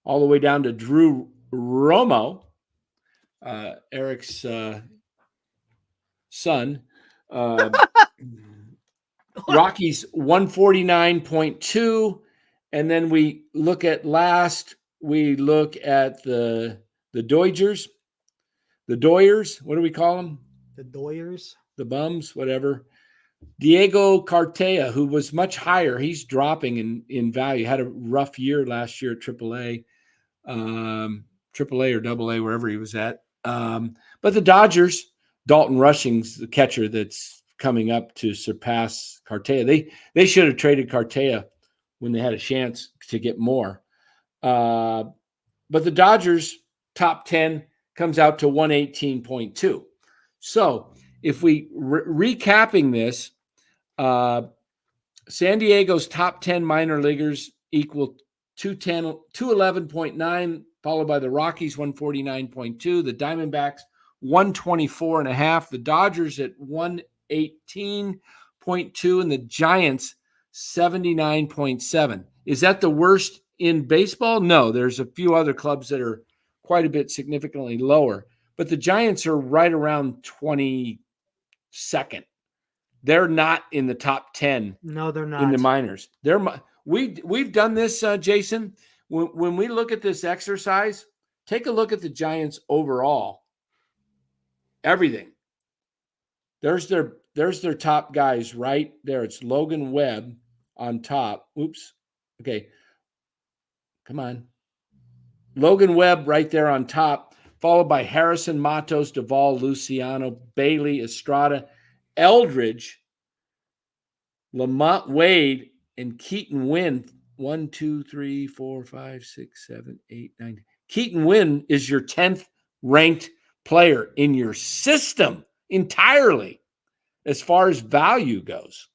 all the way down to Drew Romo, Eric's son. Rockies 149.2. And then we look at we look at the Dodgers, the Doyers. What do we call them? The Doyers. The bums, whatever. Diego Cartaya, who was much higher. He's dropping in value. Had a rough year last year at AAA. AAA or AA, wherever he was at. But the Dodgers, Dalton Rushing's the catcher that's coming up to surpass Cartaya. They should have traded Cartaya when they had a chance to get more. But the Dodgers top 10 comes out to 118.2. So if we recapping this, San Diego's top 10 minor leaguers equal 211.9, followed by the Rockies 149.2, the Diamondbacks 124.5, the Dodgers at 118.2, and the Giants 79.7. Is that the worst in baseball? No, there's a few other clubs that are quite a bit significantly lower, but the Giants are right around 22nd. They're not in the top 10. No, they're not. In the minors. We've done this, Jason. When we look at this exercise, take a look at the Giants overall. Everything. There's their top guys right there. It's Logan Webb on top. Oops. Okay. Come on. Logan Webb right there on top, followed by Harrison, Matos, Duvall, Luciano, Bailey, Estrada, Eldridge, Lamont Wade, and Keaton Wynn. 1, 2, 3, 4, 5, 6, 7, 8, 9. Keaton Wynn is your 10th ranked player in your system entirely as far as value goes.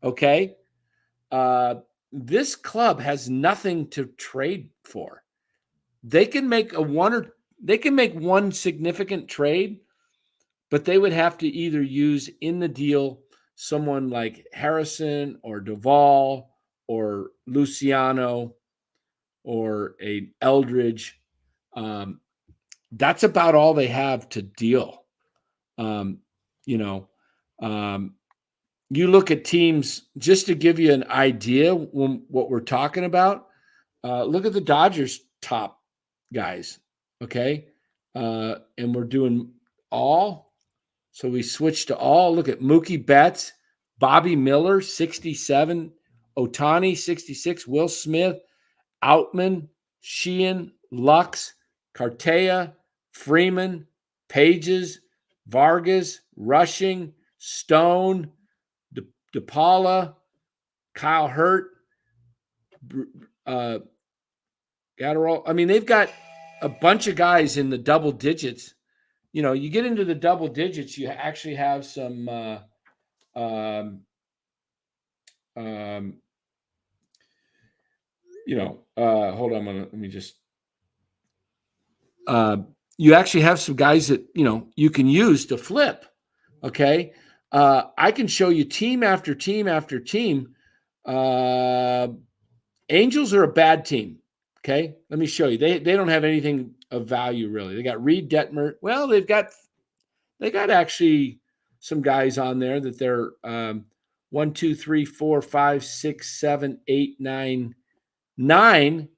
Okay? This club has nothing to trade for. They can make one significant trade, but they would have to either use in the deal someone like Harrison or Duvall or Luciano or a Eldridge. That's about all they have to deal. You look at teams, just to give you an idea what we're talking about. Look at the Dodgers top guys. Okay. And we're doing all. So we switch to all. Look at Mookie Betts, Bobby Miller, 67, Ohtani, 66, Will Smith, Outman, Sheehan, Lux, Cartaya, Freeman, Pages, Vargas, Rushing, Stone, DePaula, Kyle Hurt, Gatterall. I mean, they've got a bunch of guys in the double digits. You know, you get into the double digits, you actually have some hold on let me just you actually have some guys that you can use to flip. Okay. I can show you team after team after team. Angels are a bad team. Okay. Let me show you. They don't have anything of value really. They got Reed Detmer. Well, they got actually some guys on there that they're 1, 2, 3, 4, 5, 6, 7, 8, 9, 9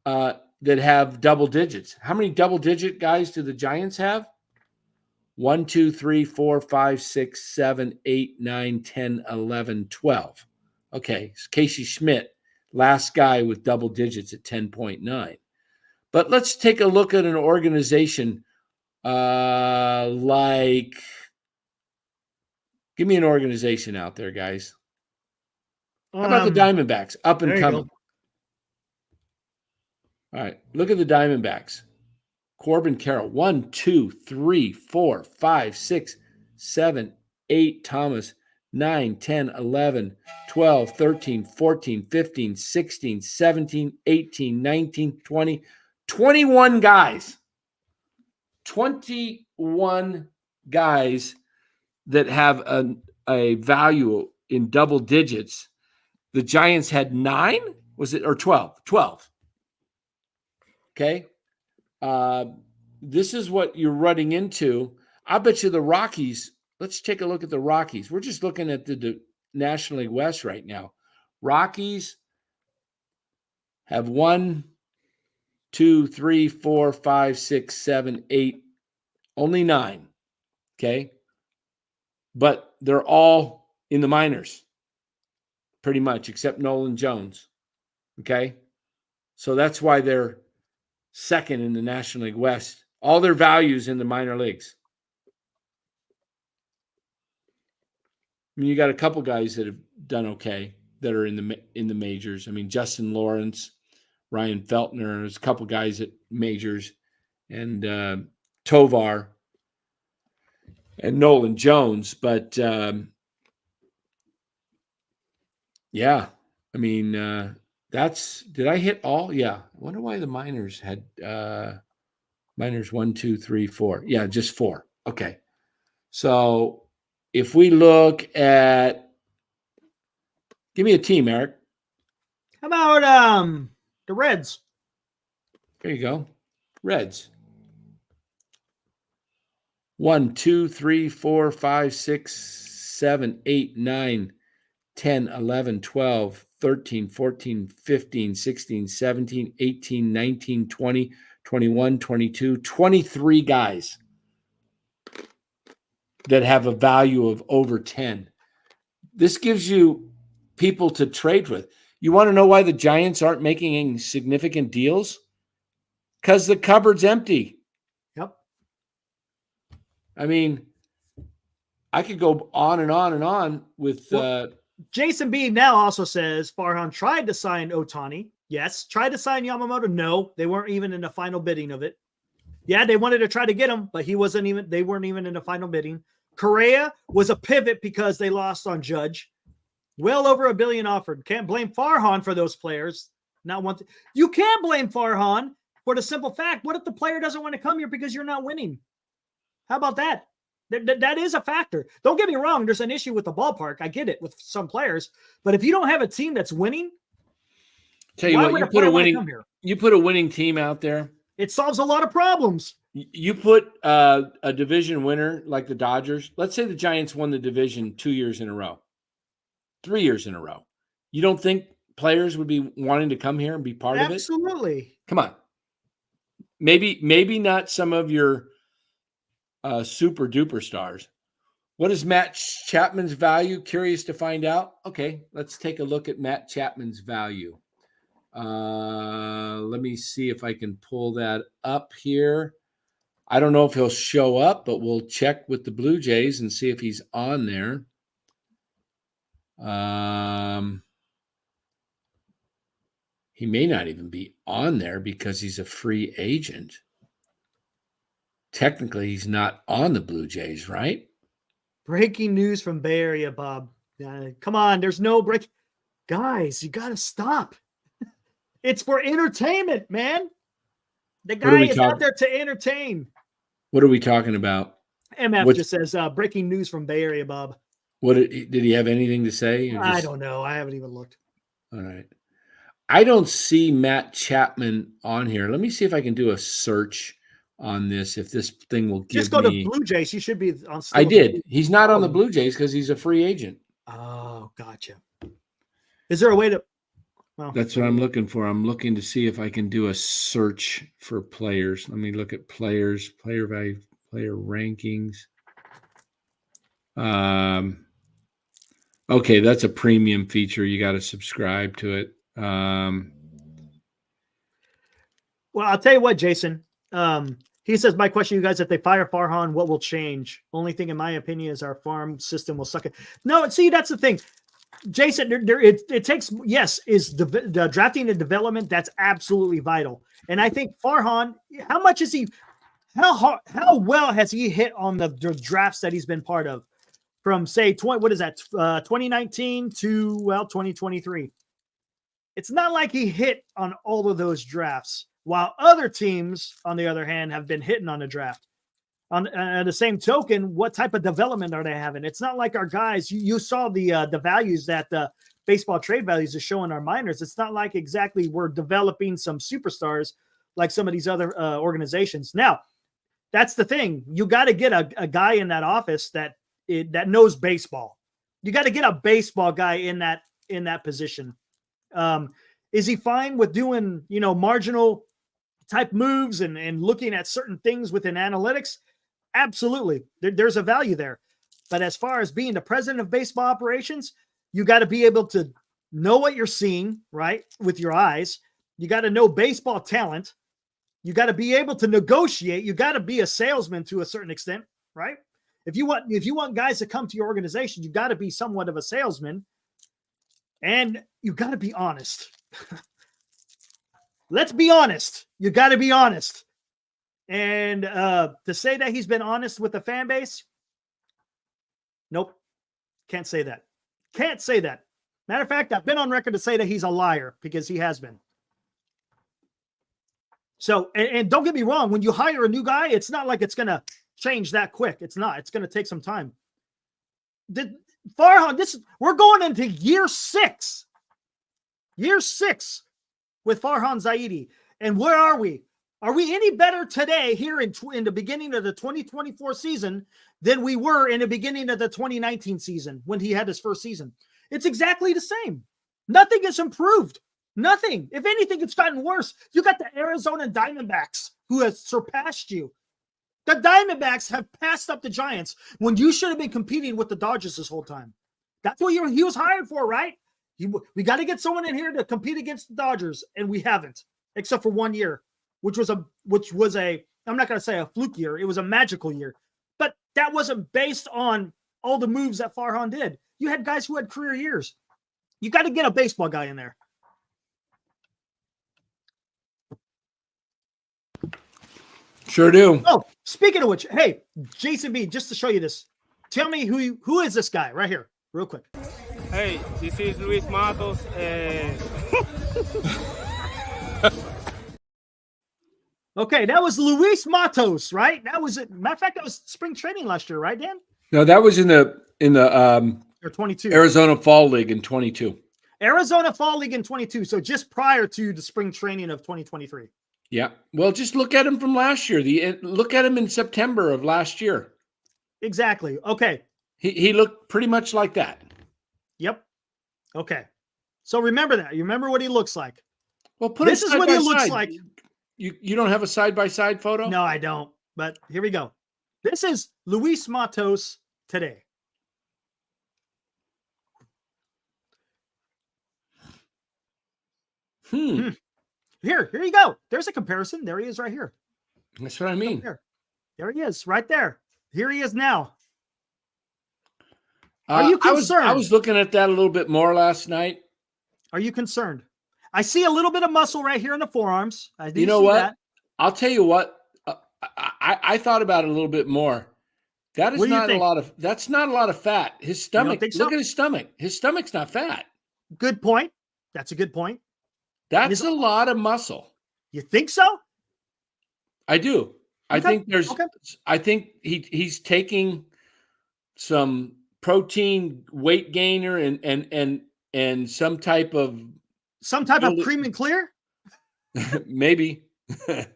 that have double digits. How many double digit guys do the Giants have? 1, 2, 3, 4, 5, 6, 7, 8, 9, 10, 11, 12. Okay, it's Casey Schmidt, last guy with double digits at 10.9. But let's take a look at an organization give me an organization out there, guys. How about the Diamondbacks? Up and there you coming. go. All right. Look at the Diamondbacks. Corbin Carroll. 1, 2, 3, 4, 5, 6, 7, 8. Thomas. 9, 10, 11, 12, 13, 14, 15, 16, 17, 18, 19, 20, 21 guys. 21 guys that have a value in double digits. The Giants had 9, was it, or 12? 12. Okay. This is what you're running into. I bet you the Rockies, let's take a look at the Rockies. We're just looking at the National League West right now. Rockies have 1, 2, 3, 4, 5, 6, 7, 8, only 9. Okay. But they're all in the minors, pretty much, except Nolan Jones. Okay. So that's why they're second in the National League West. All their values in the minor leagues. I mean, you got a couple guys that have done okay that are in the majors. I mean, Justin Lawrence, Ryan Feltner, there's a couple guys at majors, and Tovar and Nolan Jones. But yeah, I mean, did I hit all? Yeah. I wonder why the minors had minors 1, 2, 3, 4. Yeah, just 4. Okay. So if we look at, give me a team, Eric. How about the Reds? There you go. Reds. 1, 2, 3, 4, 5, 6, 7, 8, 9, 10, 11, 12, 13, 14, 15, 16, 17, 18, 19, 20, 21, 22, 23 guys that have a value of over 10. This gives you people to trade with. You want to know why the Giants aren't making any significant deals? Because the cupboard's empty. Yep. I mean, I could go on and on and on with. Jason B now also says Farhan tried to sign Ohtani. Yes. Tried to sign Yamamoto. No, they weren't even in the final bidding of it. Yeah, they wanted to try to get him, but they weren't even in the final bidding. Correa was a pivot because they lost on Judge. Well over $1 billion offered. Can't blame Farhan for those players. You can't blame Farhan for the simple fact, what if the player doesn't want to come here because you're not winning? How about that? That is a factor. Don't get me wrong. There's an issue with the ballpark. I get it with some players, but if you don't have a team that's winning, tell you what, you put a winning team out there. It solves a lot of problems. You put a division winner like the Dodgers. Let's say the Giants won the division 2 years in a row, 3 years in a row. You don't think players would be wanting to come here and be part of it? Absolutely. Come on. Maybe not some of your super duper stars. What is Matt Chapman's value? Curious to find out. Okay, let's take a look at Matt Chapman's value. Let me see if I can pull that up here. I don't know if he'll show up, but we'll check with the Blue Jays and see if he's on there. He may not even be on there because he's a free agent. Technically, he's not on the Blue Jays, right? Breaking news from Bay Area, Bob. Come on, there's no break. Guys, you got to stop. It's for entertainment, man. The guy is out there to entertain. What are we talking about? MF just says, breaking news from Bay Area, Bob. What did he have anything to say? I don't know. I haven't even looked. All right. I don't see Matt Chapman on here. Let me see if I can do a search on this. If this thing will give just go to Blue Jays. He should be on. I did. He's not on the Blue Jays because he's a free agent. Oh, gotcha. Is there a way to? Well, that's what I'm looking for. I'm looking to see if I can do a search for players. Let me look at players, player value, player rankings. Okay, that's a premium feature. You got to subscribe to it. Well, I'll tell you what, Jason. He says, my question, you guys, if they fire Farhan, what will change? Only thing, in my opinion, is our farm system will suck it. No, see, that's the thing. Jason, it takes, yes, is the drafting and development. That's absolutely vital. And I think Farhan, how much is he, how well has he hit on the drafts that he's been part of from say 2019 to 2023? It's not like he hit on all of those drafts, while other teams, on the other hand, have been hitting on the draft. On the same token, what type of development are they having? It's not like our guys. You saw the values that the baseball trade values are showing our minors. It's not like exactly we're developing some superstars like some of these other organizations. Now, that's the thing. You got to get a guy in that office that knows baseball. You got to get a baseball guy in that position. Is he fine with doing marginal type moves and looking at certain things within analytics? Absolutely. There's a value there. But as far as being the president of baseball operations, you got to be able to know what you're seeing, right, with your eyes. You got to know baseball talent. You got to be able to negotiate. You got to be a salesman to a certain extent, right? If you want guys to come to your organization, you got to be somewhat of a salesman, and you got to be honest. Let's be honest. You got to be honest. And to say that he's been honest with the fan base, nope. Can't say that. Can't say that. Matter of fact, I've been on record to say that he's a liar because he has been. So, and don't get me wrong, when you hire a new guy, it's not like it's going to change that quick. It's not. It's going to take some time. Farhan, we're going into year 6. Year 6 with Farhan Zaidi. And where are we? Are we any better today here in the beginning of the 2024 season than we were in the beginning of the 2019 season when he had his first season? It's exactly the same. Nothing has improved. Nothing. If anything, it's gotten worse. You got the Arizona Diamondbacks who has surpassed you. The Diamondbacks have passed up the Giants when you should have been competing with the Dodgers this whole time. That's what he was hired for, right? We got to get someone in here to compete against the Dodgers, and we haven't, except for 1 year. Which was a I'm not going to say a fluke year. It was a magical year. But that wasn't based on all the moves that Farhan did. You had guys who had career years. You got to get a baseball guy in there. Sure do. Oh, speaking of which, hey, Jason B, just to show you this, tell me who is this guy right here, real quick. Hey, this is Luis Matos. Okay, that was Luis Matos, right? That was it. Matter of fact, that was spring training last year, right, Dan? No, that was in the Or 22. Arizona Fall League in 22. Arizona Fall League in 22. So just prior to the spring training of 2023. Yeah. Well, just look at him from last year. Look at him in September of last year. Exactly. Okay. He looked pretty much like that. Yep. Okay. So remember that. You remember what he looks like. Well, This is what he looks like. You don't have a side-by-side photo? No, I don't. But here we go. This is Luis Matos today. Here you go. There's a comparison. There he is right here. That's what I mean. There he is right there. Here he is now. Are you concerned? I was looking at that a little bit more last night. Are you concerned? I see a little bit of muscle right here in the forearms. I do. You know see what? that. I'll tell you what. I thought about it a little bit more. That is not a lot of. That's not a lot of fat. His stomach. Think so? Look at his stomach. His stomach's not fat. Good point. That's a good point. That's a lot of muscle. You think so? I do. I Okay. think there's. Okay. I think he's taking some protein weight gainer and some type of Cream and Clear. maybe.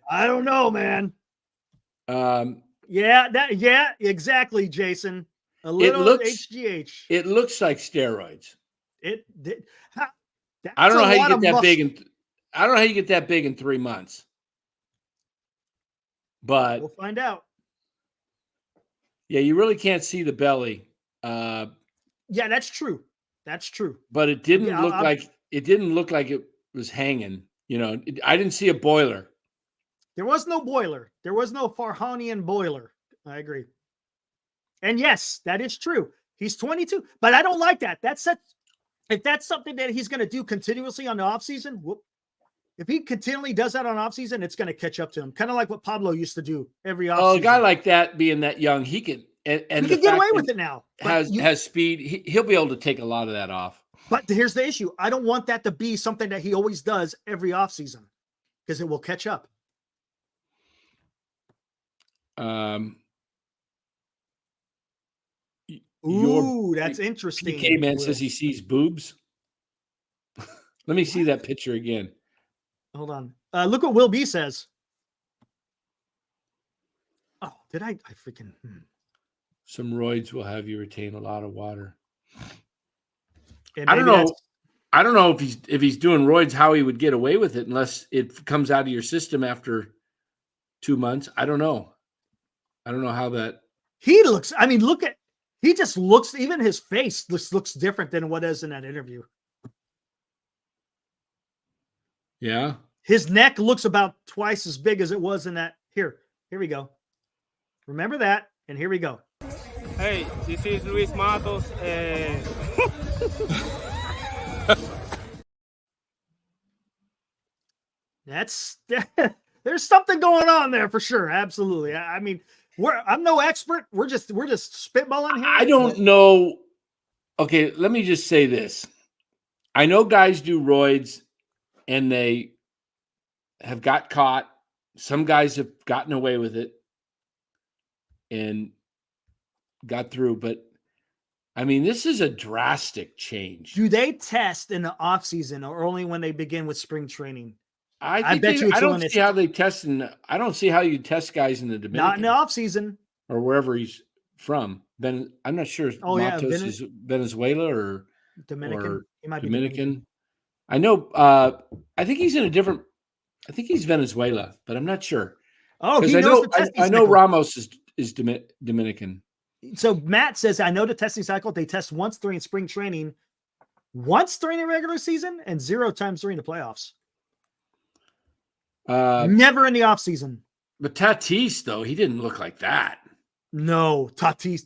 I don't know, man. Yeah, exactly, Jason. A little HGH. It looks like steroids. I don't know how you get that big I don't know how you get that big in 3 months. But we'll find out. Yeah, you really can't see the belly. Yeah, that's true. That's true. But it didn't look like it was hanging. You know, I didn't see a boiler. There was no boiler. There was no Farhanian boiler. I agree. And yes, that is true. He's 22, but I don't like that. That sets if that's something that he's going to do continuously on the offseason, if he continually does that on offseason, it's going to catch up to him. Kind of like what Pablo used to do every offseason. Oh, a guy like that, being that young, he could, and he the can get fact away that with it now. has speed. He'll be able to take a lot of that off. But here's the issue. I don't want that to be something that he always does every offseason because it will catch up. Ooh, that's interesting. PK man says he sees boobs. Let me see that picture again. Hold on. Look what Will B says. Oh, did I freaking... Some roids will have you retain a lot of water. I don't know. I don't know if he's doing roids, how he would get away with it unless it comes out of your system after 2 months. I don't know. I don't know how that. He looks. I mean, he just looks. Even his face looks different than what is in that interview. Yeah. His neck looks about twice as big as it was in that. Here we go. Remember that, and here we go. Hey, this is Luis Matos. There's something going on there for sure. Absolutely. I mean, I'm no expert. We're just spitballing here. I don't know. Okay, let me just say this. I know guys do roids and they have got caught. Some guys have gotten away with it and got through, but I mean, this is a drastic change. Do they test in the off season or only when they begin with spring training? I don't see how they test. I don't see how you test guys in the Dominican. Not in the off season or wherever he's from. I'm not sure. Oh, Matos is Venezuela or Dominican. Or he might Dominican. be Dominican. I know. I think he's in a different. I think he's Venezuela, but I'm not sure. Oh, he knows I know Ramos is Dominican. So Matt says, I know the testing cycle. They test once during spring training, once during the regular season, and 0 times during the playoffs. Never in the off season. But Tatis, though, he didn't look like that. No, Tatis.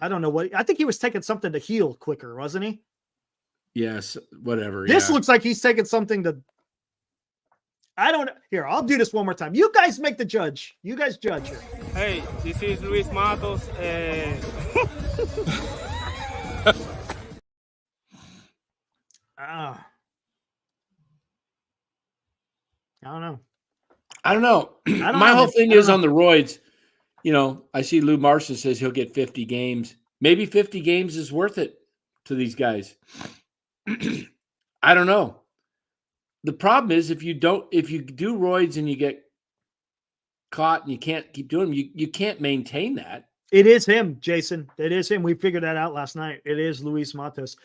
I don't know what. I think he was taking something to heal quicker, wasn't he? Yes, whatever. This looks like he's taking something to. I don't. Here, I'll do this one more time. You guys make the judge. You guys judge here. Hey, this is Luis Matos. I don't know. My whole thing is on the roids. You know, I see Lou Marson says he'll get 50 games. Maybe 50 games is worth it to these guys. I don't know. The problem is if you do roids and you get caught and you can't keep doing them, you can't maintain that. It is him, Jason. It is him. We figured that out last night. It is Luis Matos.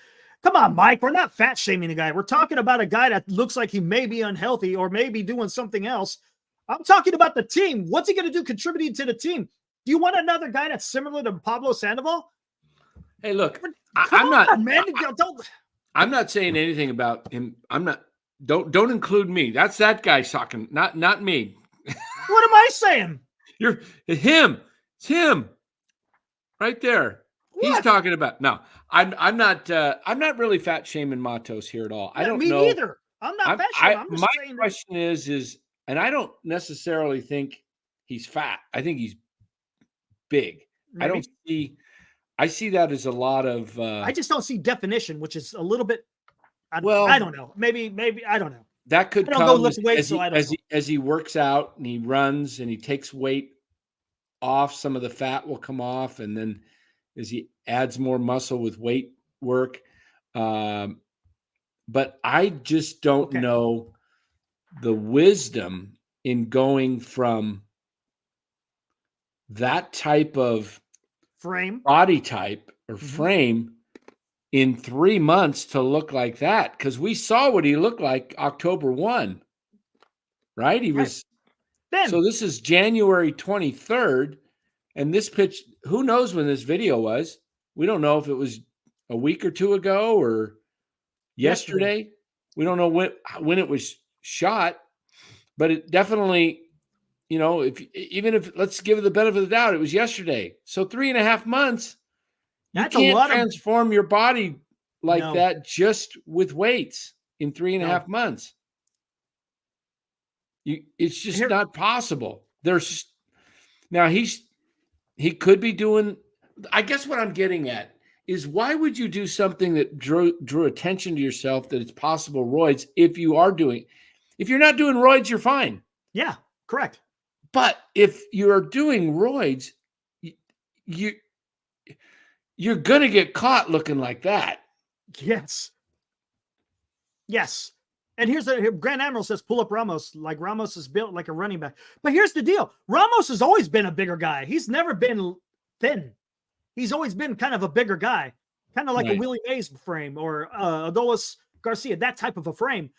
Come on, Mike. We're not fat shaming the guy. We're talking about a guy that looks like he may be unhealthy or maybe doing something else. I'm talking about the team. What's he going to do contributing to the team? Do you want another guy that's similar to Pablo Sandoval? Hey, look, I'm not saying anything about him. Don't include me. That's that guy talking, not me. What am I saying? It's him right there. What? He's talking about. No, I'm not really fat shaming Matos here at all. I don't know. Me neither. I'm not fat shaming. I'm just my saying question is, and I don't necessarily think he's fat. I think he's big. Maybe. I see that as a lot of. I just don't see definition, which is a little bit. I don't know. Maybe I don't know. That could come go lift weights, as he works out and he runs and he takes weight off. Some of the fat will come off, and then as he adds more muscle with weight work. But I just don't know the wisdom in going from that type of body type or frame in 3 months to look like that. Because we saw what he looked like October 1, right? He was. So this is January 23rd. And this pitch, who knows when this video was? We don't know if it was a week or two ago or yesterday. We don't know when it was shot, but it definitely, even if let's give it the benefit of the doubt, it was yesterday. So 3.5 months, You That's a can't lot of transform your body like No. that just with weights in 3.5 No. months. It's just Here- not possible. Now he could be doing. I guess what I'm getting at is why would you do something that drew attention to yourself that it's possible roids if you're not doing roids, you're fine. Yeah, correct. But if you're doing roids, you're gonna get caught looking like that. Yes. Yes. And here's Grand Admiral says pull up Ramos, like Ramos is built like a running back. But here's the deal. Ramos has always been a bigger guy. He's never been thin. He's always been kind of a bigger guy, kind of like a Willie Mays frame or Adolis Garcia, that type of a frame.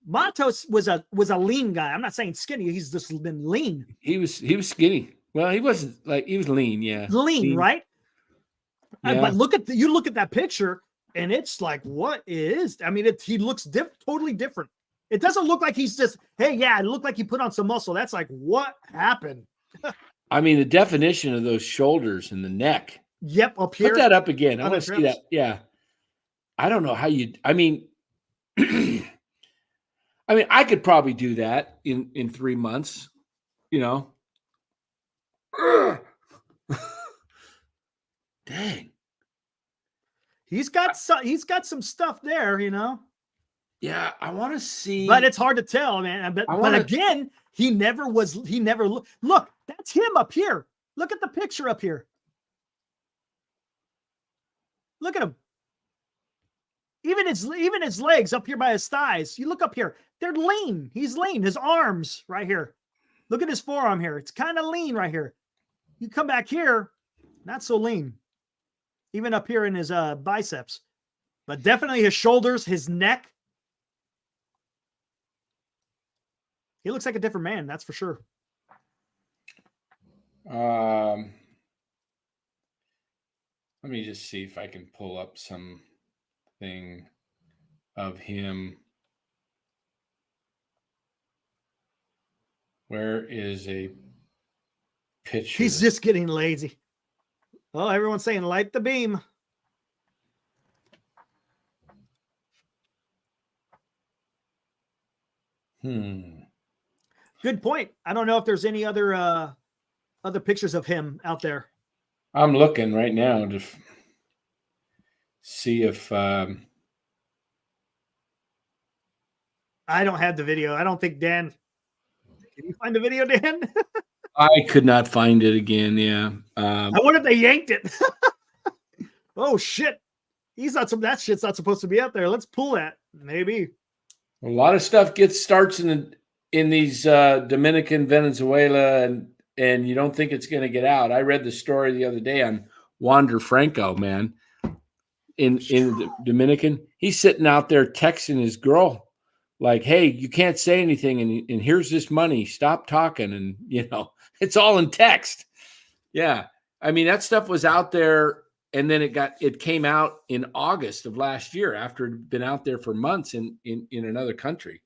Matos was a lean guy. I'm not saying skinny. He's just been lean. He was skinny. Well, he wasn't he was lean. Yeah. Lean. Right. Yeah. But you look at that picture and it's like, what is, I mean, he looks totally different. It doesn't look like he's just, hey, yeah, it looked like he put on some muscle. That's like, what happened? I mean, the definition of those shoulders and the neck. Yep, up here. Put that up again. I On want the to see that. Yeah. I don't know how I mean, I could probably do that in 3 months, Dang. He's got some stuff there, Yeah, I want to see. But it's hard to tell, man. But again, he never look, that's him up here. Look at the picture up here. Look at him. Even his legs up here by his thighs. You look up here. They're lean. He's lean. His arms right here. Look at his forearm here. It's kind of lean right here. You come back here, not so lean. Even up here in his biceps. But definitely his shoulders, his neck. He looks like a different man, that's for sure. Let me just see if I can pull up something of him. Where is a picture? He's just getting lazy. Oh, everyone's saying light the beam. Good point. I don't know if there's any other pictures of him out there. I'm looking right now to see if I don't have the video. I don't think Dan. Can you find the video, Dan? I could not find it again. Yeah. I wonder if they yanked it. Oh shit. That shit's not supposed to be out there. Let's pull that. Maybe. A lot of stuff starts in these Dominican, Venezuela, and you don't think it's going to get out. I read the story the other day on Wander Franco, man, in the Dominican. He's sitting out there texting his girl like, hey, you can't say anything, and here's this money. Stop talking. And, it's all in text. Yeah. I mean, that stuff was out there, and then it came out in August of last year after it had been out there for months in another country,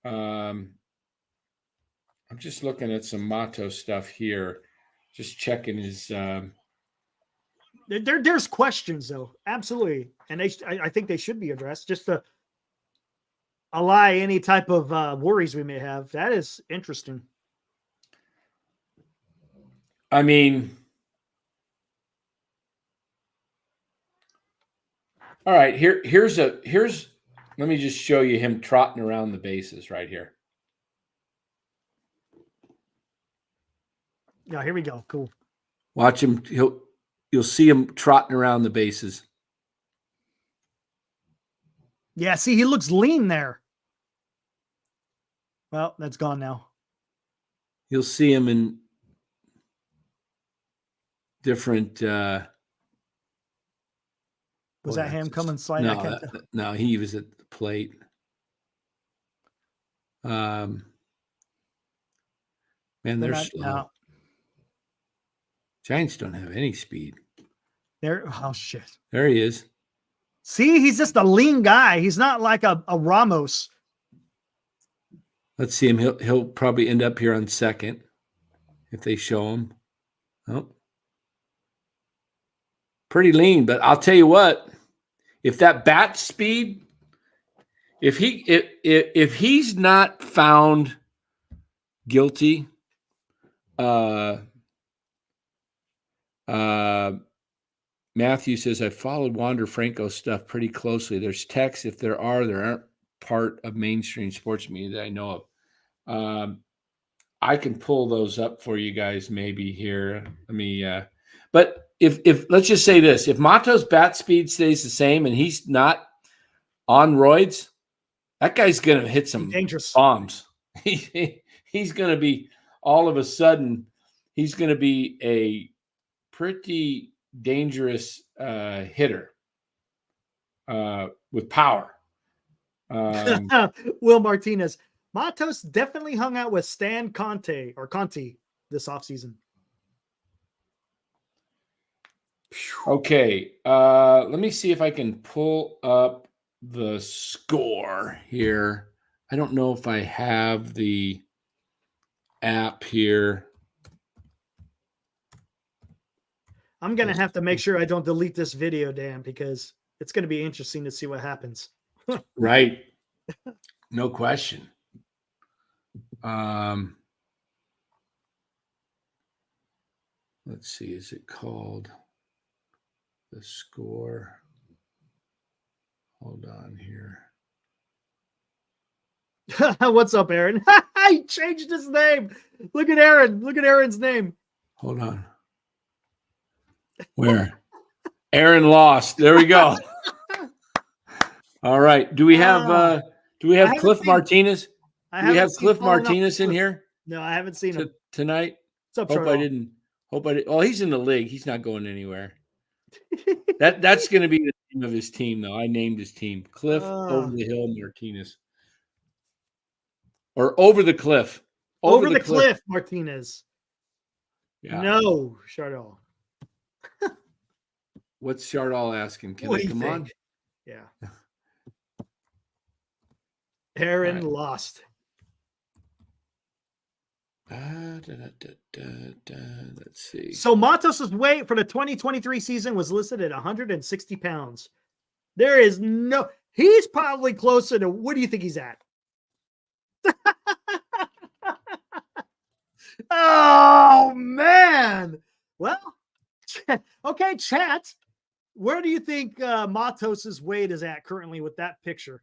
I'm just looking at some Matos stuff here, just checking his. There's questions though, absolutely, and I think they should be addressed just to allay any type of worries we may have. That is interesting. I mean, all right. Here's. Let me just show you him trotting around the bases right here. Yeah, here we go. Cool. Watch him. You'll see him trotting around the bases. Yeah, see, he looks lean there. Well, that's gone now. You'll see him in different. Was that him coming sliding? No, he was at the plate. Man, they're slow. No. Giants don't have any speed. Oh shit! There he is. See, he's just a lean guy. He's not like a Ramos. Let's see him. He'll probably end up here on second if they show him. Oh. Pretty lean, but I'll tell you what, if that bat speed, if he's not found guilty, Matthew says, I followed Wander Franco's stuff pretty closely. There's texts, if there aren't part of mainstream sports media that I know of. I can pull those up for you guys maybe here. Let me, but if let's just say this, if Matos' bat speed stays the same and he's not on roids, that guy's going to hit some dangerous bombs. He's going to be, all of a sudden, he's going to be a pretty dangerous hitter with power. Will Martinez. Matos definitely hung out with Stan Conte this offseason. Okay. Let me see if I can pull up the score here. I don't know if I have the app here. I'm going to have to make sure I don't delete this video, Dan, because it's going to be interesting to see what happens. Right. No question. Let's see. Is it called the score? Hold on here. What's up, Aaron? He changed his name. Look at Aaron. Look at Aaron's name. Hold on. Where? Aaron lost. There we go. All right. Do we have Cliff Martinez? Do we have Cliff Martinez in here? No, I haven't seen him tonight. What's up, Hope I didn't. Oh, he's in the league. He's not going anywhere. That's going to be the name of his team, though. I named his team Cliff Over the Hill Martinez, or Over the Cliff. Over the cliff Martinez. Yeah. No, Chardol. What's Chardol asking? Can What I come on? Yeah. Aaron lost. Let's see. So Matos' weight for the 2023 season was listed at 160 pounds. There is no, he's probably closer to, what do you think he's at? Oh, man. Well, okay, chat. Where do you think Matos' weight is at currently with that picture?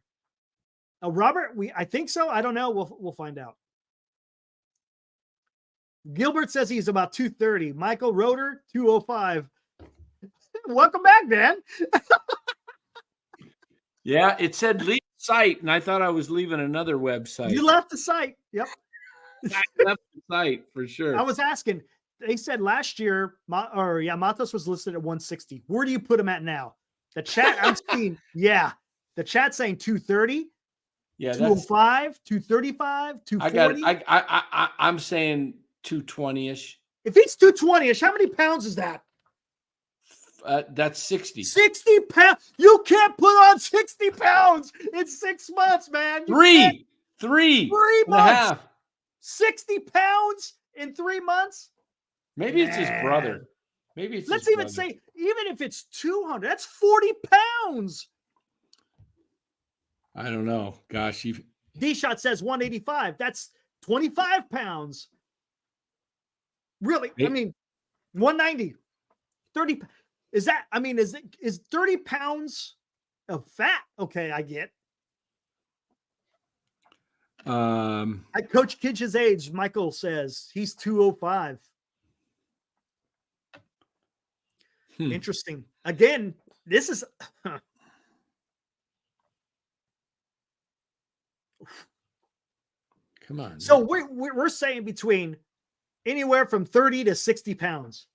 Robert, I think so. I don't know. We'll find out. Gilbert says he's about 230. Michael Roeder, 205. Welcome back, Dan. Yeah, it said leave the site, and I thought I was leaving another website. You left the site. Yep. I left the site for sure. I was asking. They said last year, Matos was listed at 160. Where do you put him at now? The chat I'm seeing, the chat saying 230. Yeah, 205, 235, 240. I'm saying 220-ish. If he's 220-ish, how many pounds is that? That's 60. 60 pounds. You can't put on 60 pounds in 6 months, man. Three months. and a half. 60 pounds in 3 months. Maybe it's his brother. Let's even say, even if it's 200, that's 40 pounds. I don't know. Gosh, D-Shot says 185. That's 25 pounds. Really? I mean, 190. 30. Is that, I mean, is 30 pounds of fat? Okay, I get. At Coach Kitch's age, Michael says he's 205. Interesting. Again, this is come on. So we're saying between anywhere from 30 to 60 pounds.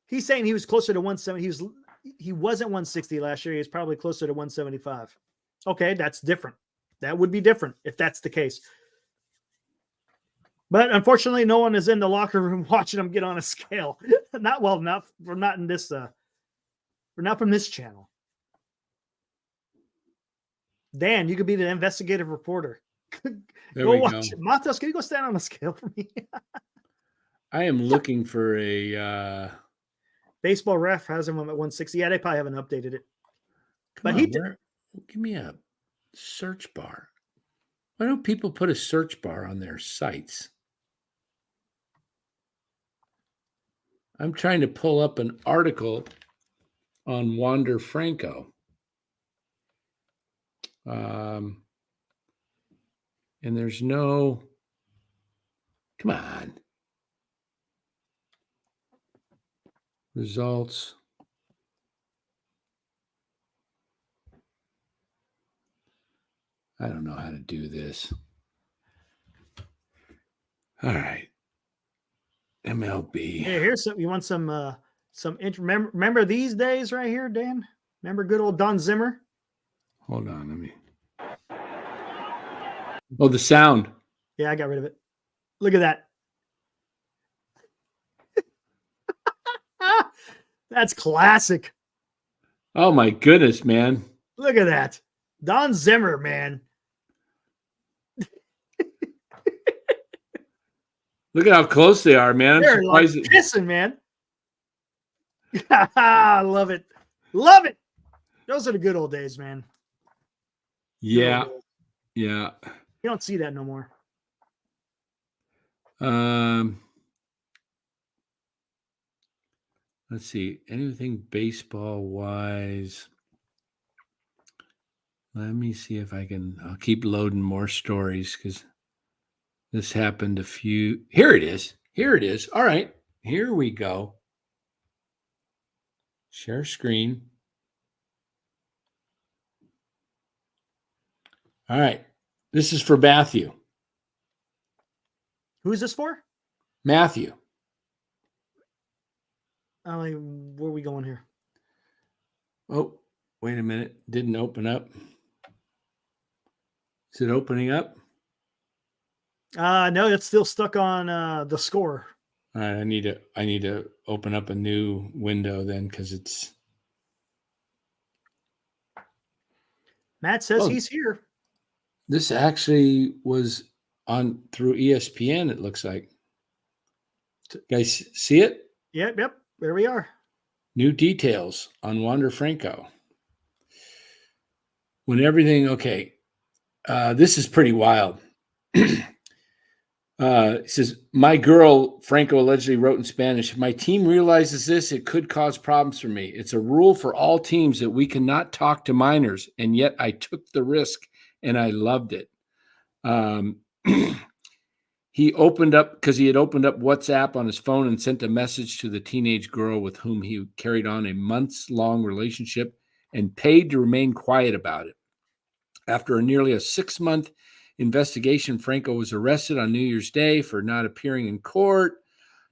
He's saying he was closer to 170. He wasn't 160 last year. He was probably closer to 175. Okay, that's different. That would be different if that's the case. But unfortunately, no one is in the locker room watching him get on a scale. We're not in this. We're not from this channel. Dan, you could be the investigative reporter. There go we watch go. it. Matos, can you go stand on a scale for me? I am looking for a Baseball ref has him at 160. Yeah, they probably haven't updated it. come But on, he did. give me a search bar. Why don't people put a search bar on their sites? I'm trying to pull up an article on Wander Franco. And there's no, come on. Results. I don't know how to do this. All right. MLB. Hey, here's some. You want some remember these days right here, Dan? Remember good old Don Zimmer? Hold on, let me. Oh, the sound. Yeah, I got rid of it. Look at that. That's classic. Oh my goodness, man. Look at that. Don Zimmer, man. Look at how close they are, man. I'm They're like surprised. kissing, man. I love it. Love it. Those are the good old days, man. Yeah. Good old days. Yeah. You don't see that no more. Let's see. Anything baseball wise? Let me see if I'll keep loading more stories because this happened a few. Here it is. Here it is. All right. Here we go. Share screen. All right. This is for Matthew. Who is this for? Matthew. Where are we going here? Oh, wait a minute. Didn't open up. Is it opening up? No, it's still stuck on the score. All right, I need to open up a new window then because it's. Matt says he's here. This actually was on through ESPN. It looks like. Guys, see it? Yep. There we are. New details on Wander Franco. When everything okay, this is pretty wild. It says, my girl, Franco allegedly wrote in Spanish, if my team realizes this, it could cause problems for me. It's a rule for all teams that we cannot talk to minors, and yet I took the risk, and I loved it. He had opened up WhatsApp on his phone and sent a message to the teenage girl with whom he carried on a months-long relationship and paid to remain quiet about it. After nearly a 6-month investigation, Franco was arrested on New Year's Day for not appearing in court.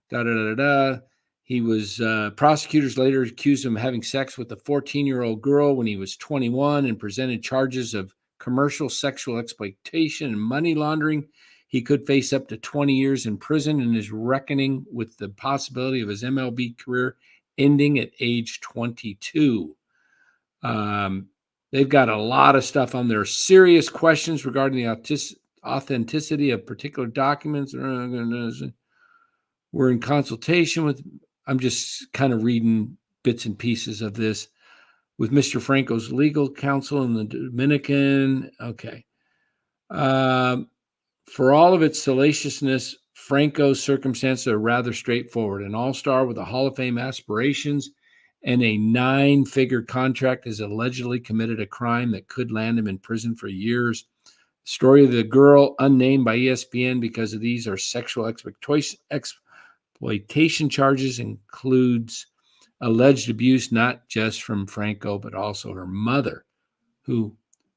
He was prosecutors later accused him of having sex with a 14-year-old girl when he was 21 and presented charges of commercial sexual exploitation and money laundering. He could face up to 20 years in prison and is reckoning with the possibility of his MLB career ending at age 22. They've got a lot of stuff on there. Serious questions regarding the authenticity of particular documents. We're in consultation with, I'm just kind of reading bits and pieces of this, with Mr. Franco's legal counsel in the Dominican. Okay. For all of its salaciousness, Franco's circumstances are rather straightforward. An all-star with a Hall of Fame aspirations and a 9-figure contract has allegedly committed a crime that could land him in prison for years. The story of the girl, unnamed by ESPN because of these are sexual exploitation charges, includes alleged abuse not just from Franco, but also her mother, who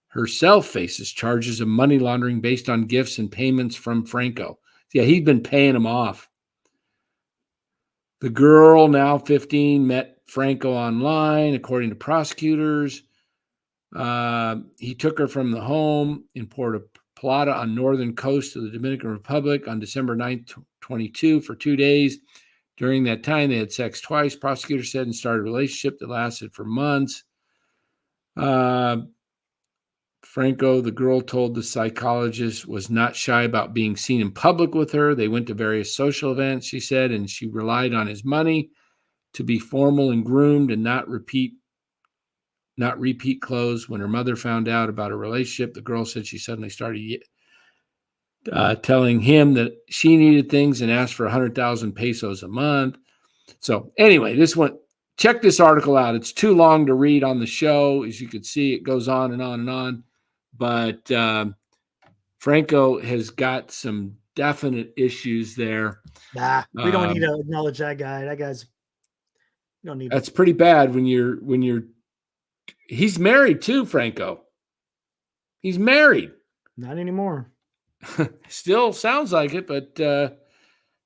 herself faces charges of money laundering based on gifts and payments from Franco. Yeah, he'd been paying him off. The girl, now 15, met Franco online, according to prosecutors. He took her from the home in Puerto Plata on northern coast of the Dominican Republic on December 9th, 22 for 2 days. During that time, they had sex twice, prosecutors said, and started a relationship that lasted for months. Franco, the girl told the psychologist, was not shy about being seen in public with her. They went to various social events, she said, and she relied on his money to be formal and groomed and not repeat clothes. When her mother found out about a relationship, the girl said she suddenly started telling him that she needed things and asked for 100,000 pesos a month. So anyway, check this article out. It's too long to read on the show. As you can see, it goes on and on and on. But Franco has got some definite issues there. Nah, we don't need to acknowledge that guy. That guy's you don't need. That's pretty bad when you're. He's married too, Franco. He's married. Not anymore. Still sounds like it, but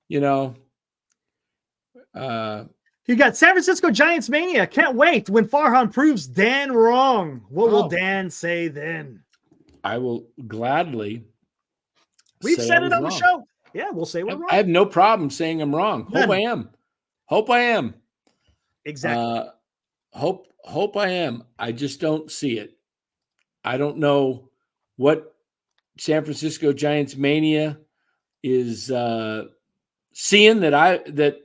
you got San Francisco Giants mania. Can't wait when Farhan proves Dan wrong. What will Dan say then? I will gladly. We've said it on the show. Yeah, we'll say we're wrong. I have no problem saying I'm wrong. Hope I am. Exactly. Hope I am. I just don't see it. I don't know what San Francisco Giants mania is seeing that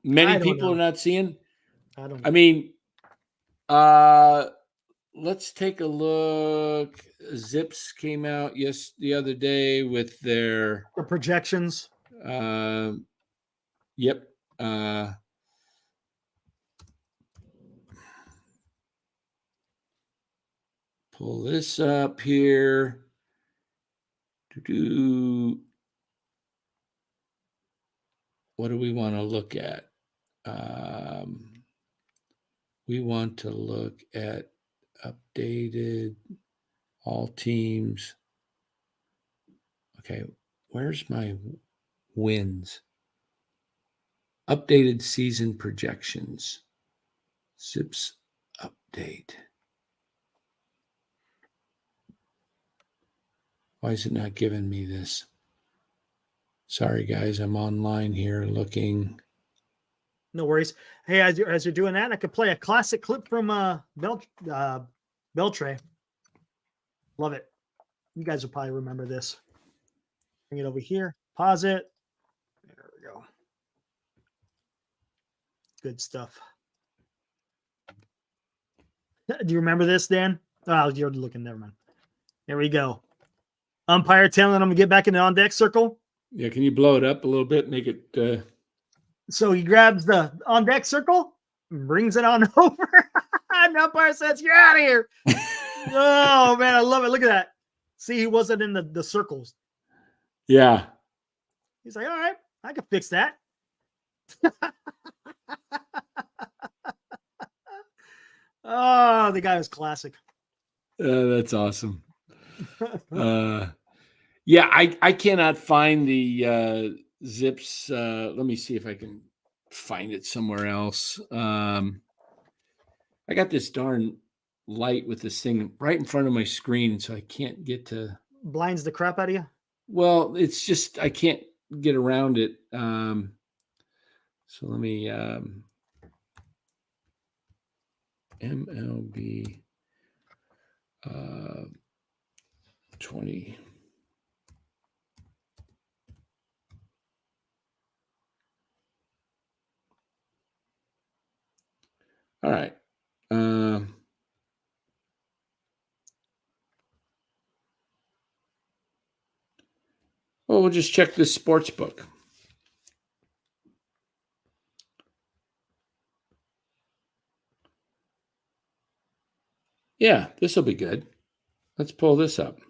many people are not seeing. I don't know. I mean, let's take a look. Zips came out the other day with their projections. Yep. Pull this up here. What do we want to look at? We want to look at updated all teams. Okay, where's my wins? Updated season projections. Zips update. Why is it not giving me this? Sorry, guys. I'm online here looking. No worries. Hey, as you're doing that, I could play a classic clip from Beltre. Love it. You guys will probably remember this. Bring it over here. Pause it. There we go. Good stuff. Do you remember this, Dan? Oh, you're looking. Never mind. There we go. Umpire telling him to get back in the on deck circle. Yeah, can you blow it up a little bit? Make it. So he grabs the on deck circle, and brings it on over. And the umpire says, "You're out of here." Oh man, I love it. Look at that. See, he wasn't in the circles. Yeah. He's like, "All right, I can fix that." Oh, the guy was classic. That's awesome. Yeah, I cannot find the Zips. Let me see if I can find it somewhere else. I got this darn light with this thing right in front of my screen, so I can't get to. Blinds the crap out of you? Well, it's just I can't get around it. So let me MLB 20. All right. We'll just check this sports book. Yeah, this will be good. Let's pull this up.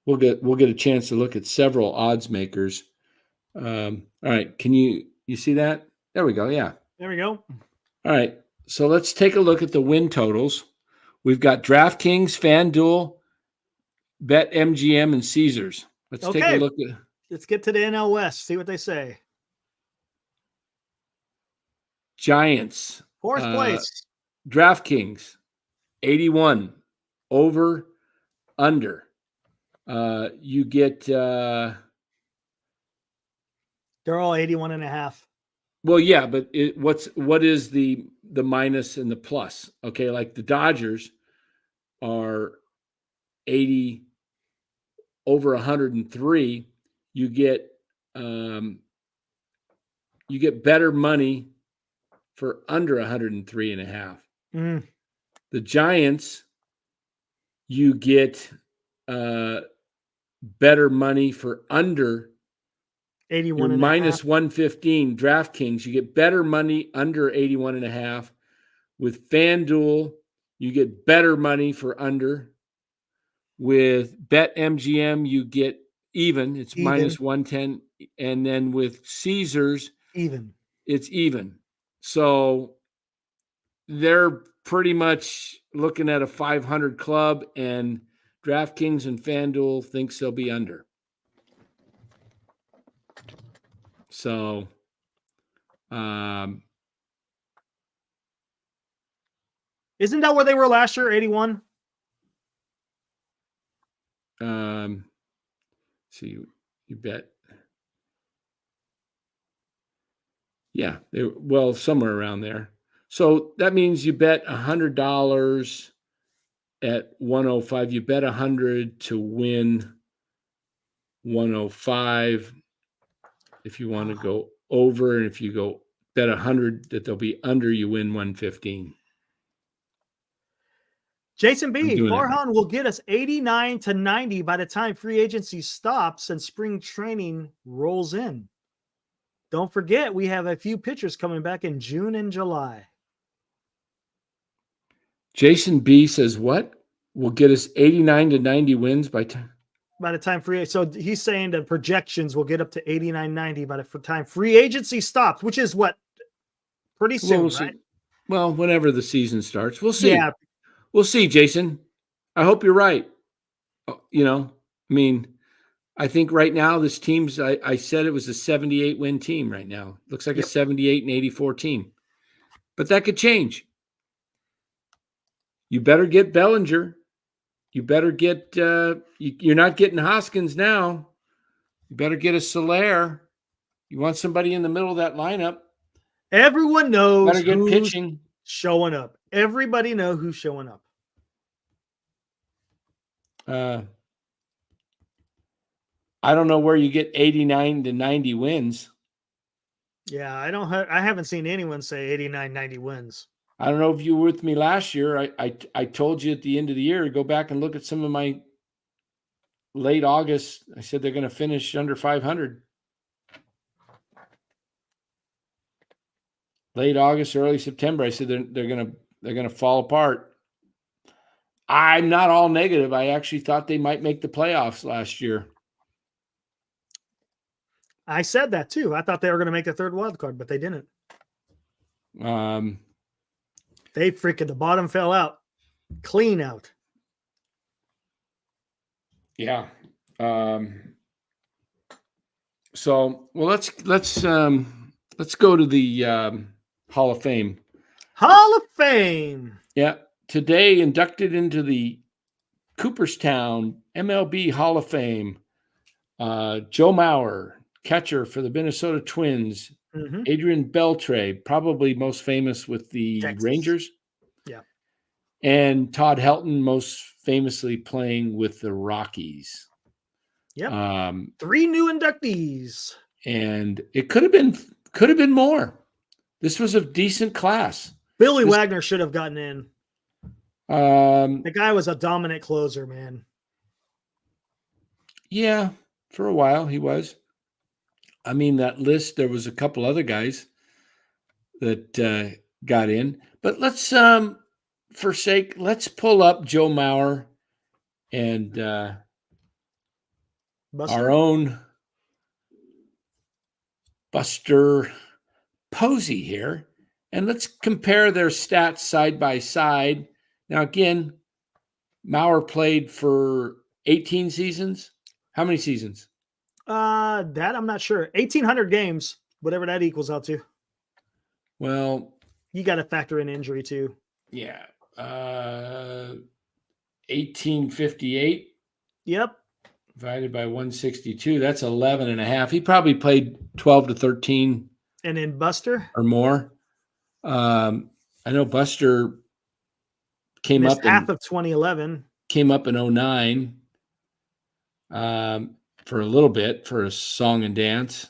We'll get a chance to look at several odds makers. All right, can you see that? There we go. Yeah. There we go. All right, so let's take a look at the win totals. We've got DraftKings, FanDuel, BetMGM, and Caesars. Let's take a look at. Let's get to the NL West. See what they say. Giants. Fourth place. DraftKings, 81. Over, under. You get. They're all 81.5. Well, yeah, but what is the minus and the plus? Okay, like the Dodgers are 80 over 103, you get better money for under 103.5. Mm. The Giants, you get better money for under 81 your and a half. minus 115. DraftKings, you get better money under 81.5. With FanDuel, you get better money for under. With BetMGM, you get even. It's Even. minus 110. And then with Caesars, Even. it's even. So they're pretty much looking at a 500 club, and DraftKings and FanDuel thinks they'll be under. So, Isn't that where they were last year, 81? So you bet. Yeah, well, somewhere around there. So that means you bet $100 at 105. You bet 100 to win 105. If you want to go over, and if you go bet 100 that they'll be under, you win 115. Jason B. doing it. Farhan will get us 89 to 90 by the time free agency stops and spring training rolls in. Don't forget, we have a few pitchers coming back in June and July. Jason B says, what will get us 89 to 90 wins by the time free. So he's saying the projections will get up to 89, 90 by the time free agency stops, which is what? Pretty soon, we'll see. right? Well, whenever the season starts, we'll see. Yeah. We'll see, Jason. I hope you're right. I think right now this team's, I said it was a 78 win team right now. Looks like a 78 and 84 team. But that could change. You better get Bellinger. You better get, you're not getting Hoskins now. You better get a Soler. You want somebody in the middle of that lineup. Everyone knows better get who's pitching. Showing up. Everybody know who's showing up. I don't know where you get 89 to 90 wins. Yeah, I haven't seen anyone say 89, 90 wins. I don't know if you were with me last year. I told you at the end of the year to go back and look at some of my late August. I said they're going to finish under 500. Late August, early September. I said they're going to fall apart. I'm not all negative. I actually thought they might make the playoffs last year. I said that too. I thought they were going to make the third wild card, but they didn't. The bottom fell out. Clean out. Yeah. So, well, let's go to the Hall of Fame. Hall of Fame. Yeah. Today, inducted into the Cooperstown MLB Hall of Fame, Joe Mauer, catcher for the Minnesota Twins. Mm-hmm. Adrian Beltre, probably most famous with the Texas. Rangers. Yeah. And Todd Helton, most famously playing with the Rockies. Yep. 3 new inductees. And it could have been more. This was a decent class. Billy Wagner should have gotten in. The guy was a dominant closer, man. Yeah, for a while he was. I mean, that list, there was a couple other guys that got in. But let's pull up Joe Mauer and our own Buster Posey here. And let's compare their stats side by side. Now, again, Mauer played for 18 seasons. How many seasons? That I'm not sure. 1,800 games, whatever that equals out to. Well, you got to factor in injury too. Yeah. 1858. Yep. Divided by 162. That's 11 and a half. He probably played 12 to 13. And then Buster? Or more. I know Buster came missed up half of 2011. came up in 09 for a little bit for a song and dance,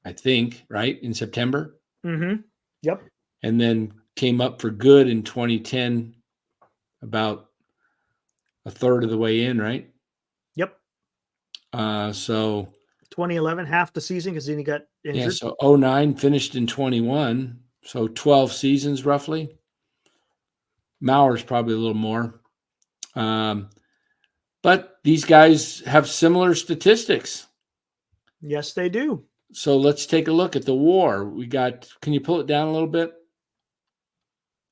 I think, right, in September. Mm-hmm. Yep. And then came up for good in 2010, about a third of the way in, right? Yep. So 2011, half the season because then he got yeah, injured. so 09 finished in 21, so 12 seasons roughly. Mauer's probably a little more. But these guys have similar statistics. Yes, they do. So let's take a look at the WAR. We got, can you pull it down a little bit?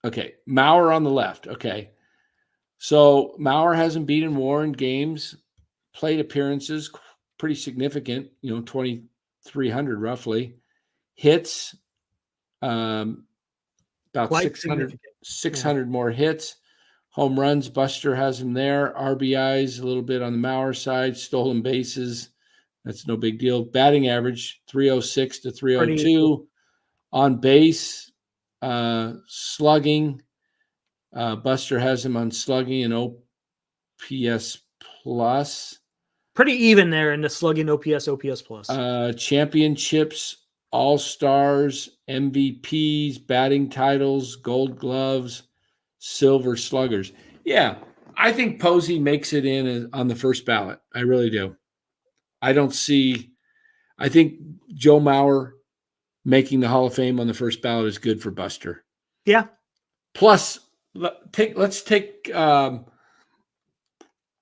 Okay, Mauer on the left. Okay. So Mauer hasn't beaten WAR in games, plate appearances, pretty significant, 2,300 roughly. Hits, about Quite 600 more hits. Home runs, Buster has him there. RBIs, a little bit on the Mauer side. Stolen bases, that's no big deal. Batting average, 306 to 302. On base, slugging, Buster has him on slugging and OPS plus. Pretty even there in the slugging OPS plus. Championships, all-stars, MVPs, batting titles, gold gloves, silver sluggers. Yeah, I think Posey makes it in on the first ballot. I really do. I think Joe Mauer making the Hall of Fame on the first ballot is good for Buster. Yeah. Plus, let's take a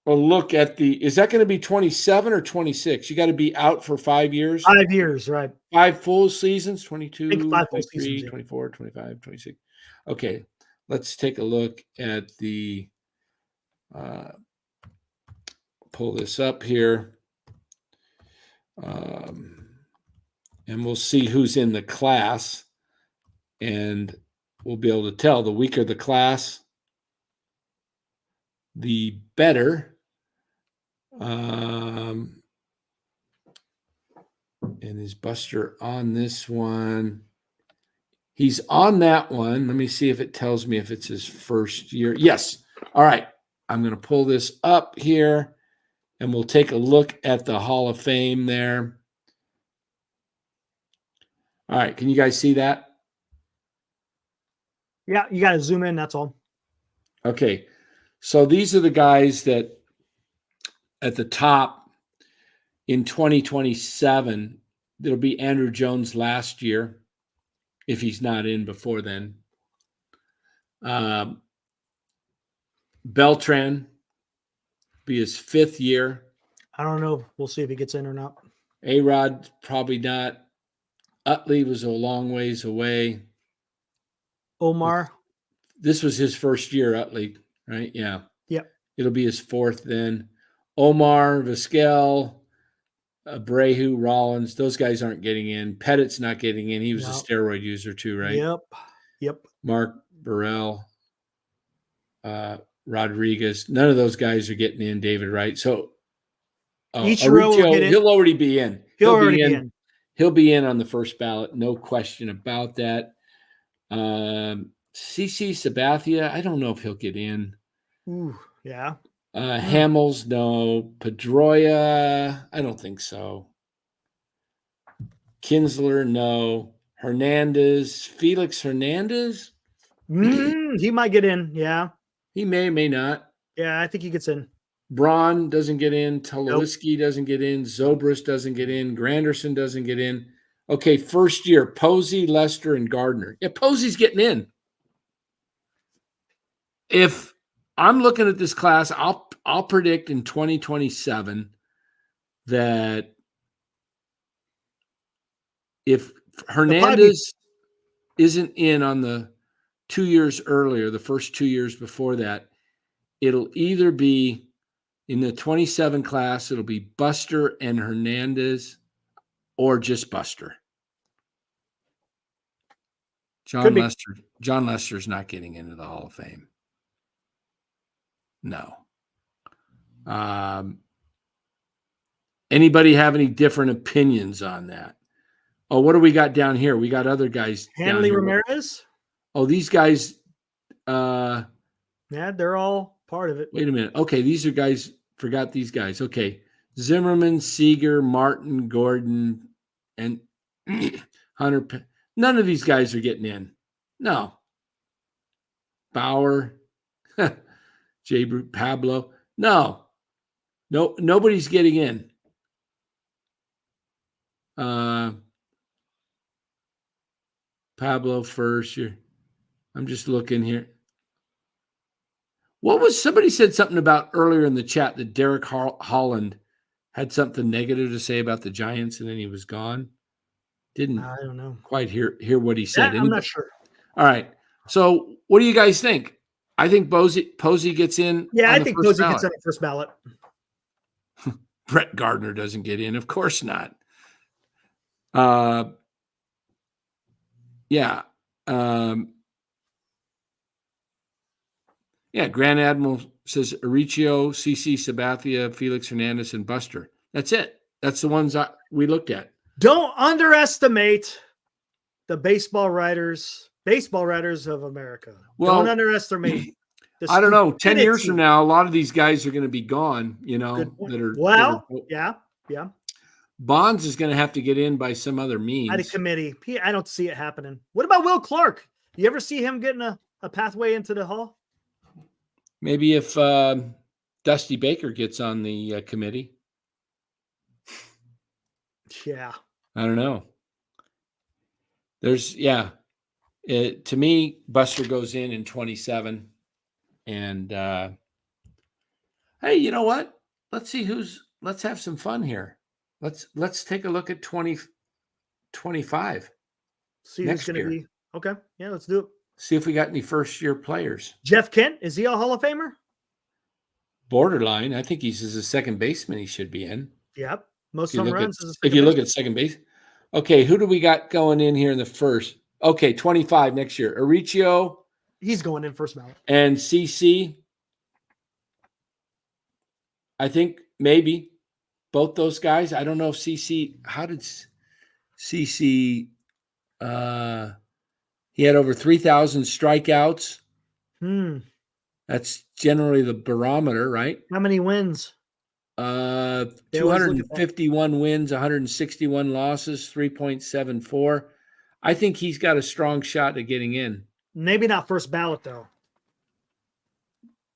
look at is that going to be 27 or 26? You got to be out for 5 years. 5 years, right. 5 full seasons, 22, 5 full 23, seasons, yeah. 24, 25, 26. Okay, let's take a look at the pull this up here. And we'll see who's in the class, and we'll be able to tell. The weaker the class, the better. And is Buster on this one? He's on that one. Let me see if it tells me if it's his first year. Yes. All right. I'm going to pull this up here, and we'll take a look at the Hall of Fame there. All right. Can you guys see that? Yeah, you got to zoom in. That's all. Okay. So these are the guys that at the top in 2027, it'll be Andrew Jones last year, if he's not in before then. Beltran be his 5th year. I don't know. We'll see if he gets in or not. A-Rod, probably not. Utley was a long ways away. Omar. This was his first year, Utley, right? Yeah. Yep. It'll be his 4th then. Omar, Vizquel, Abreu, Rollins, those guys aren't getting in. Pettit's not getting in. He was a steroid user too, right? Yep. Mark Burrell, Rodriguez. None of those guys are getting in, David, right? So he'll already be in. He'll be in on the first ballot. No question about that. CC Sabathia, I don't know if he'll get in. Ooh, yeah. Hamels, no. Pedroia, I don't think so. Kinsler, no. Hernandez, Felix Hernandez? He might get in, yeah. He may not. Yeah, I think he gets in. Braun doesn't get in. Tulowitzki doesn't get in. Zobrist doesn't get in. Granderson doesn't get in. Okay, first year, Posey, Lester, and Gardner. Yeah, Posey's getting in. If I'm looking at this class, I'll predict in 2027 that if Hernandez isn't in on the 2 years earlier, the first 2 years before that, it'll either be in the 27 class, it'll be Buster and Hernandez, or just Buster. John Lester's not getting into the Hall of Fame. No. Anybody have any different opinions on that? Oh, what do we got down here? We got other guys. Hanley Ramirez. Oh, these guys. Yeah, they're all part of it. Wait a minute. Okay, these are guys. Forgot these guys. Okay, Zimmerman, Seager, Martin, Gordon, and Hunter. None of these guys are getting in. No. Bauer, J. Pablo. No, nobody's getting in. Pablo first. I'm just looking here. What was somebody said something about earlier in the chat that Derek Holland had something negative to say about the Giants and then he was gone? Didn't I don't know. quite hear what he said. I'm not sure. All right. So what do you guys think? I think Posey gets in. Yeah, on I the think first Posey ballot. gets on the first ballot. Brett Gardner doesn't get in. Of course not. Yeah. Grand Admiral says Aricio, CC, Sabathia, Felix Hernandez, and Buster. That's it. That's the ones we looked at. Don't underestimate the baseball writers of America. Well, don't underestimate. I don't know. 10 years stupidity. from now, a lot of these guys are going to be gone, Good point. that are. Yeah. Bonds is going to have to get in by some other means. At a committee. I don't see it happening. What about Will Clark? You ever see him getting a pathway into the Hall? Maybe if Dusty Baker gets on the committee. Yeah. I don't know. To me, Buster goes in 27. And hey, you know what? Let's have some fun here. Let's take a look at 2025. See next who's going to year. be. Okay. Yeah, let's do it. See if we got any first-year players. Jeff Kent, is he a Hall of Famer? Borderline. I think he's as a second baseman. He should be in. Yep. Most If you home look runs. if you look at second base. Okay, who do we got going in here in the first? Okay, 25 next year. Aricio he's going in first ballot. and CC. I think maybe both those guys. I don't know if CC. How did CC? He had over 3,000 strikeouts. That's generally the barometer, right? How many wins? 251 wins, 161 losses, 3.74. I think he's got a strong shot at getting in. Maybe not first ballot, though.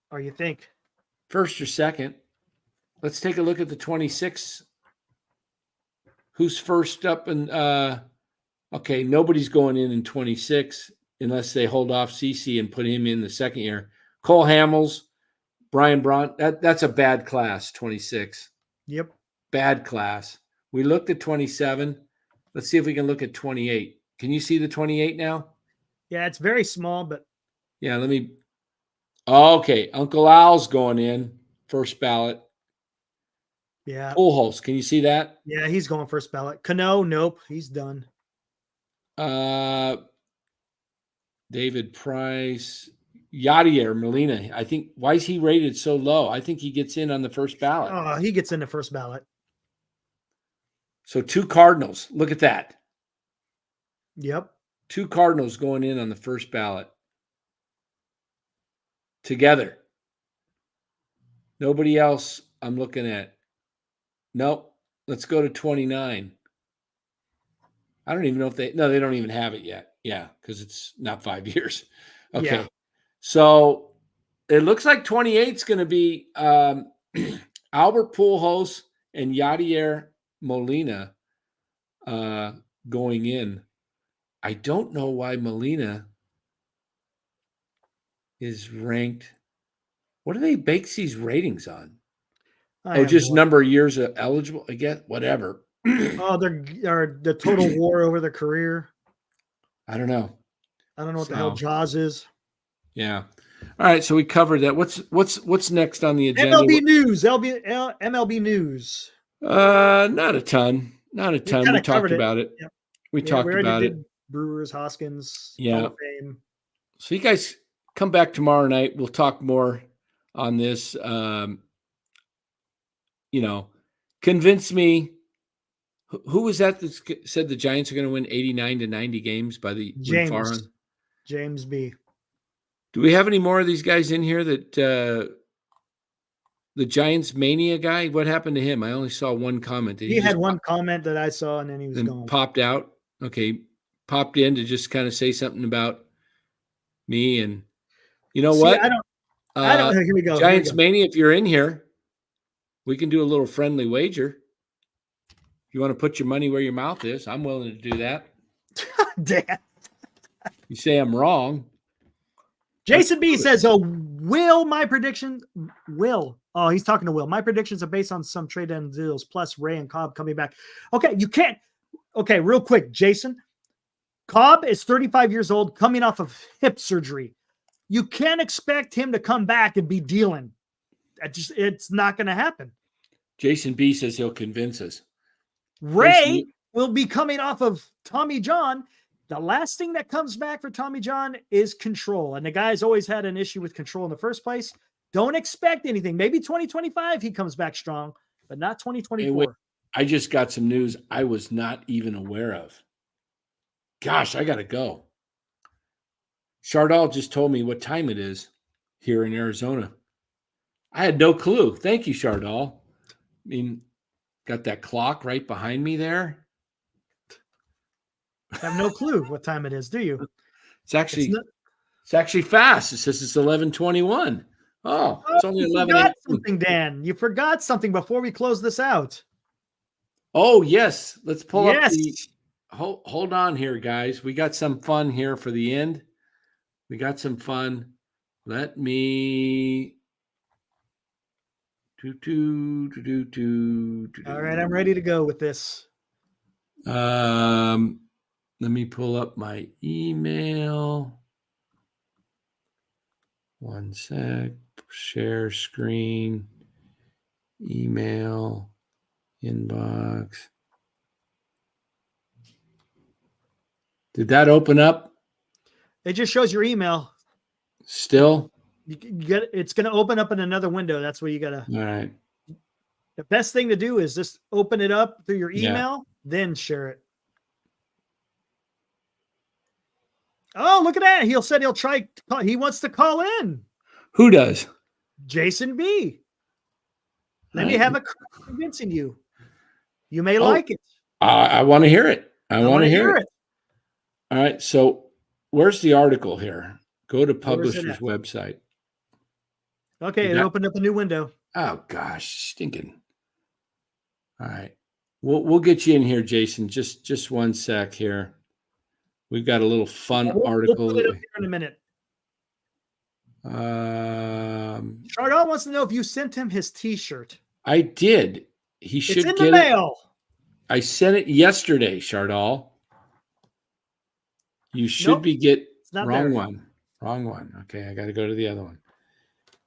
Or you think? First or second. Let's take a look at the 26. Who's first up? Okay, nobody's going in 26 unless they hold off CC and put him in the second year. Cole Hamels, Brian Braun. That's a bad class, 26. Yep. Bad class. We looked at 27. Let's see if we can look at 28. Can you see the 28 now? Yeah, it's very small, but. Yeah, let me. Okay, Uncle Al's going in first ballot. Yeah. Pujols, can you see that? Yeah, he's going first ballot. Cano, nope, he's done. David Price, Yadier Molina. I think, why is he rated so low? I think he gets in on the first ballot. Oh, he gets in the first ballot. So 2 Cardinals. Look at that. Yep. 2 Cardinals going in on the first ballot. Together. Nobody else I'm looking at. Nope. Let's go to 29. I don't even know if they don't even have it yet. Yeah, because it's not 5 years. Okay. Yeah. So it looks like 28 is going to be Albert Pujols and Yadier Molina going in. I don't know why Molina is ranked. What do they base these ratings on? Just number of years eligible, I guess, whatever. Oh, they're the total war over their career. I don't know. I don't know what the hell Jaws is. Yeah. All right, so we covered that. What's next on the agenda? MLB news. MLB news. Not a ton. Not a ton. We talked about it. Yep. We talked about it. Brewers, Hoskins, yeah. Hall of Fame. So you guys come back tomorrow night. We'll talk more on this. Convince me. Who was that said the Giants are going to win 89 to 90 games by the James B. Do we have any more of these guys in here that the Giants Mania guy? What happened to him? I only saw one comment. Did He just had one comment that I saw, and then he was and gone. popped out? Okay, popped in to just kind of say something about me. And you know See, what? I don't. Here we go. Here we Giants go. Mania, if you're in here, we can do a little friendly wager. If you want to put your money where your mouth is, I'm willing to do that. Damn. You say I'm wrong. Jason B says, "Oh, Will, my prediction, Will. Oh, he's talking to Will. My predictions are based on some trade end deals plus Ray and Cobb coming back. Okay, you can't. Okay, real quick, Jason. Cobb is 35 years old, coming off of hip surgery. You can't expect him to come back and be dealing. It's not going to happen. Jason B says he'll convince us. Ray will be coming off of Tommy John. The last thing that comes back for Tommy John is control. And the guy's always had an issue with control in the first place. Don't expect anything. Maybe 2025 he comes back strong, but not 2024. Hey, wait, I just got some news I was not even aware of. Gosh, I got to go. Chardal just told me what time it is here in Arizona. I had no clue. Thank you, Chardal. I mean, got that clock right behind me there. I have no clue what time it is, do you? It's actually fast. It says it's 11:21. Oh, it's only 11. You forgot something, Dan. You forgot something before we close this out. Oh, yes. Let's pull up the hold on here, guys. We got some fun here for the end. We got some fun. Let me All right, I'm ready to go with this. Let me pull up my email. One sec. Share screen. Email. Inbox. Did that open up? It just shows your email. Still? You get it's going to open up in another window. That's where you got to. All right. The best thing to do is just open it up through your email, then share it. Oh, look at that. He said he'll try. He wants to call in. Who does? Jason B. Let me have a convincing you. You may like it. I want to hear it. I want to hear it. it. All right. So where's the article here? Go to publisher's website. Okay. It opened up a new window. Oh, gosh. Stinking. All right. We'll get you in here, Jason. Just one sec here. We've got a little fun article. We'll put it up here in a minute. Chardal wants to know if you sent him his T-shirt. I did. He should it's in get the mail. I sent it yesterday, Chardal. You should wrong one. Wrong one. Okay, I got to go to the other one.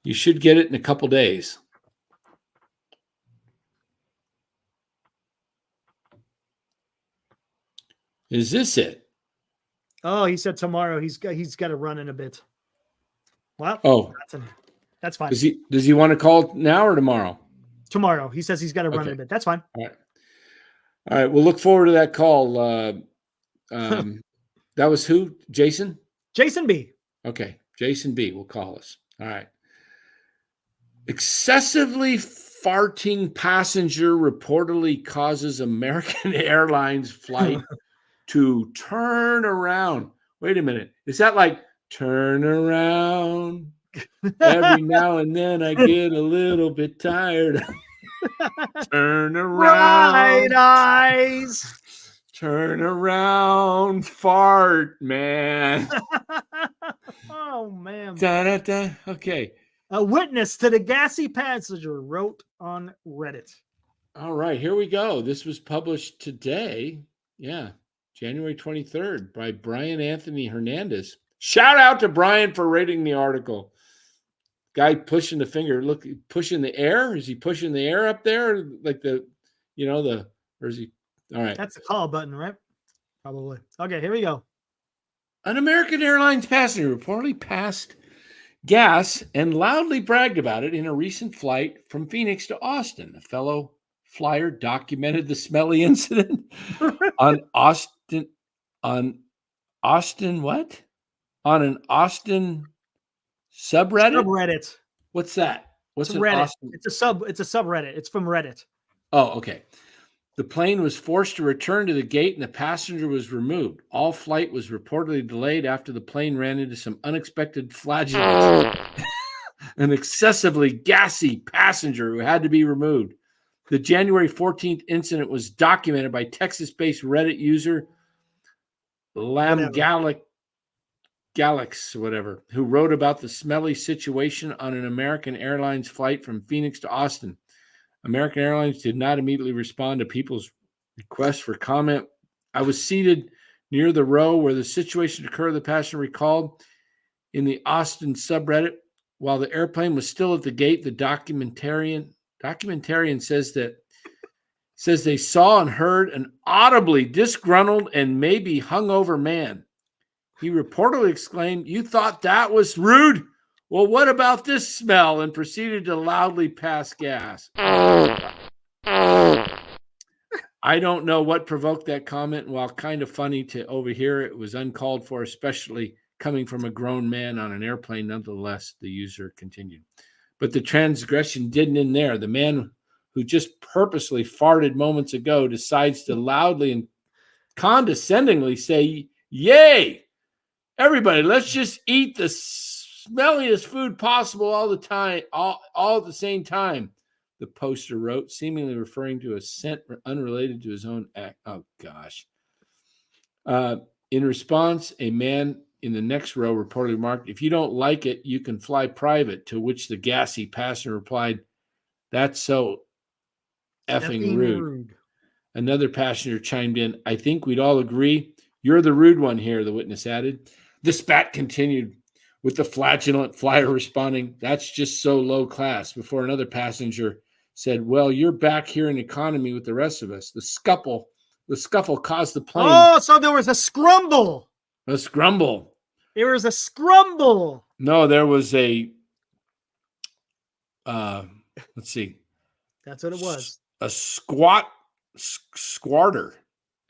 You should get it in a couple days. Is this it? Oh, he said tomorrow. He's got to run in a bit. Well, that's fine. Does he want to call now or tomorrow? Tomorrow. He says he's got to run in a bit. That's fine. All right. We'll look forward to that call. That was who? Jason? Jason B. Okay. Jason B. will call us. All right. Excessively farting passenger reportedly causes American Airlines flight to turn around. Wait a minute. Is that like turn around? Every now and then I get a little bit tired. Turn around. Bright eyes. Turn around. Fart, man. Oh, man. Da-da-da. Okay. A witness to the gassy passenger wrote on Reddit. All right. Here we go. This was published today. Yeah. January 23rd by Brian Anthony Hernandez. Shout out to Brian for rating the article. Guy pushing the finger. Look, pushing the air. Is he pushing the air up there? Like or is he? All right. That's the call button, right? Probably. Okay, here we go. An American Airlines passenger reportedly passed gas and loudly bragged about it in a recent flight from Phoenix to Austin. A fellow flyer documented the smelly incident on an Austin subreddit. Subreddit. What's that? What's It's an Reddit. Austin? It's a subreddit. It's from Reddit. Oh, okay. The plane was forced to return to the gate and the passenger was removed. All flight was reportedly delayed after the plane ran into some unexpected flatulence. An excessively gassy passenger who had to be removed. The January 14th incident was documented by Texas-based Reddit user Lam Galax, whatever, who wrote about the smelly situation on an American Airlines flight from Phoenix to Austin. American Airlines did not immediately respond to people's requests for comment. I was seated near the row where the situation occurred, the passenger recalled in the Austin subreddit. While the airplane was still at the gate, the documentarian says they saw and heard an audibly disgruntled and maybe hungover man. He reportedly exclaimed, "You thought that was rude? Well, what about this smell?" and proceeded to loudly pass gas. I don't know what provoked that comment, and while kind of funny to overhear, it was uncalled for, especially coming from a grown man on an airplane. Nonetheless, the user continued. But the transgression didn't end there. The man who just purposely farted moments ago decides to loudly and condescendingly say, "Yay! Everybody, let's just eat the smelliest food possible all the time, all at the same time," the poster wrote, seemingly referring to a scent unrelated to his own act. Oh, gosh. In response, a man in the next row reportedly remarked, "If you don't like it, you can fly private," to which the gassy passenger replied, "That's so effing rude." Another passenger chimed in, "I think we'd all agree you're the rude one here," the witness added. The spat continued, with the flatulent flyer responding, "That's just so low class," before another passenger said, "Well, you're back here in economy with the rest of us." The scuffle caused the plane. Oh, so there was a scrumble. A scrumble. There was a scrumble. No, there was a, let's see. That's what it was. A squarter.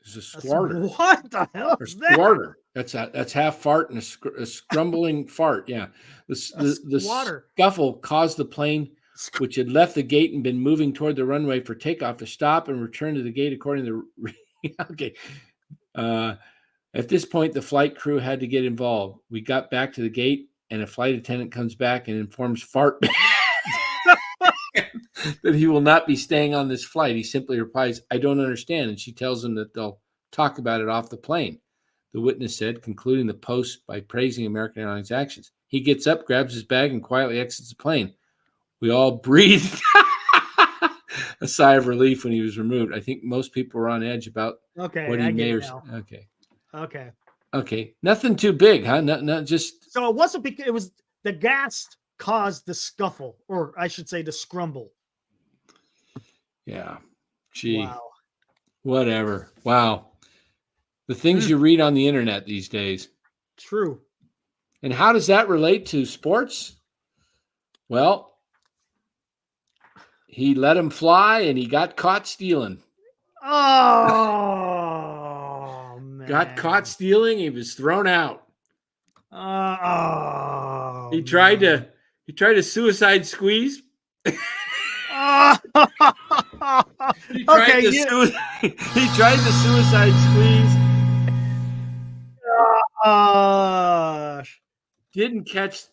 It's a squarter. What the hell is that? Squarter. That's half fart and a scrumbling fart. Yeah. The scuffle caused the plane, which had left the gate and been moving toward the runway for takeoff, to stop and return to the gate according to okay. At this point, the flight crew had to get involved. We got back to the gate, and a flight attendant comes back and informs Fart that he will not be staying on this flight. He simply replies, "I don't understand," and she tells him that they'll talk about it off the plane, the witness said, concluding the post by praising American Airlines' actions. He gets up, grabs his bag, and quietly exits the plane. We all breathed a sigh of relief when he was removed. I think most people were on edge about what he may or Okay. Nothing too big, huh? Not just. So it wasn't because it was the gas caused the scuffle, or I should say the scrumble. Yeah. Gee. Wow. Whatever. Wow. The things you read on the internet these days. True. And how does that relate to sports? Well, he let him fly and he got caught stealing. Oh, man. Got caught stealing. He was thrown out. He tried to suicide squeeze. He tried to suicide squeeze. Didn't catch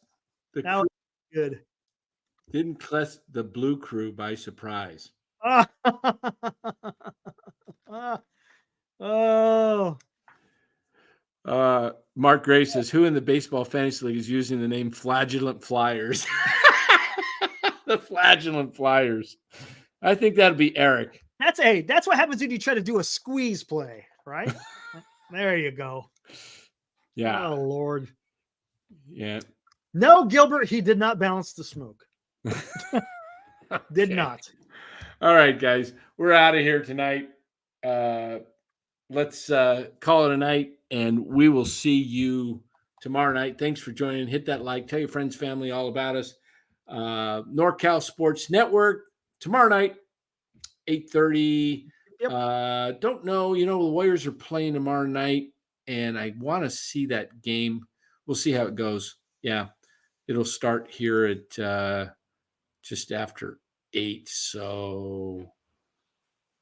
the that was good. Didn't catch the blue crew by surprise. Mark Gray says, "Who in the baseball fantasy league is using the name Flagellant Flyers?" The Flagellant Flyers. I think that'd be Eric. That's what happens when you try to do a squeeze play, right? There you go. Yeah. Oh, Lord. Yeah. No, Gilbert, he did not balance the smoke. Did not. All right, guys. We're out of here tonight. Let's call it a night, and we will see you tomorrow night. Thanks for joining. Hit that like. Tell your friends, family all about us. NorCal Sports Network tomorrow night, 8:30. Yep. Don't know. The Warriors are playing tomorrow night, and I want to see that game. We'll see how it goes. Yeah. It'll start here at just after 8. So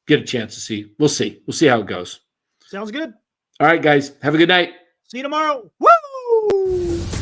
get a chance to see. We'll see. We'll see how it goes. Sounds good. All right, guys. Have a good night. See you tomorrow. Woo!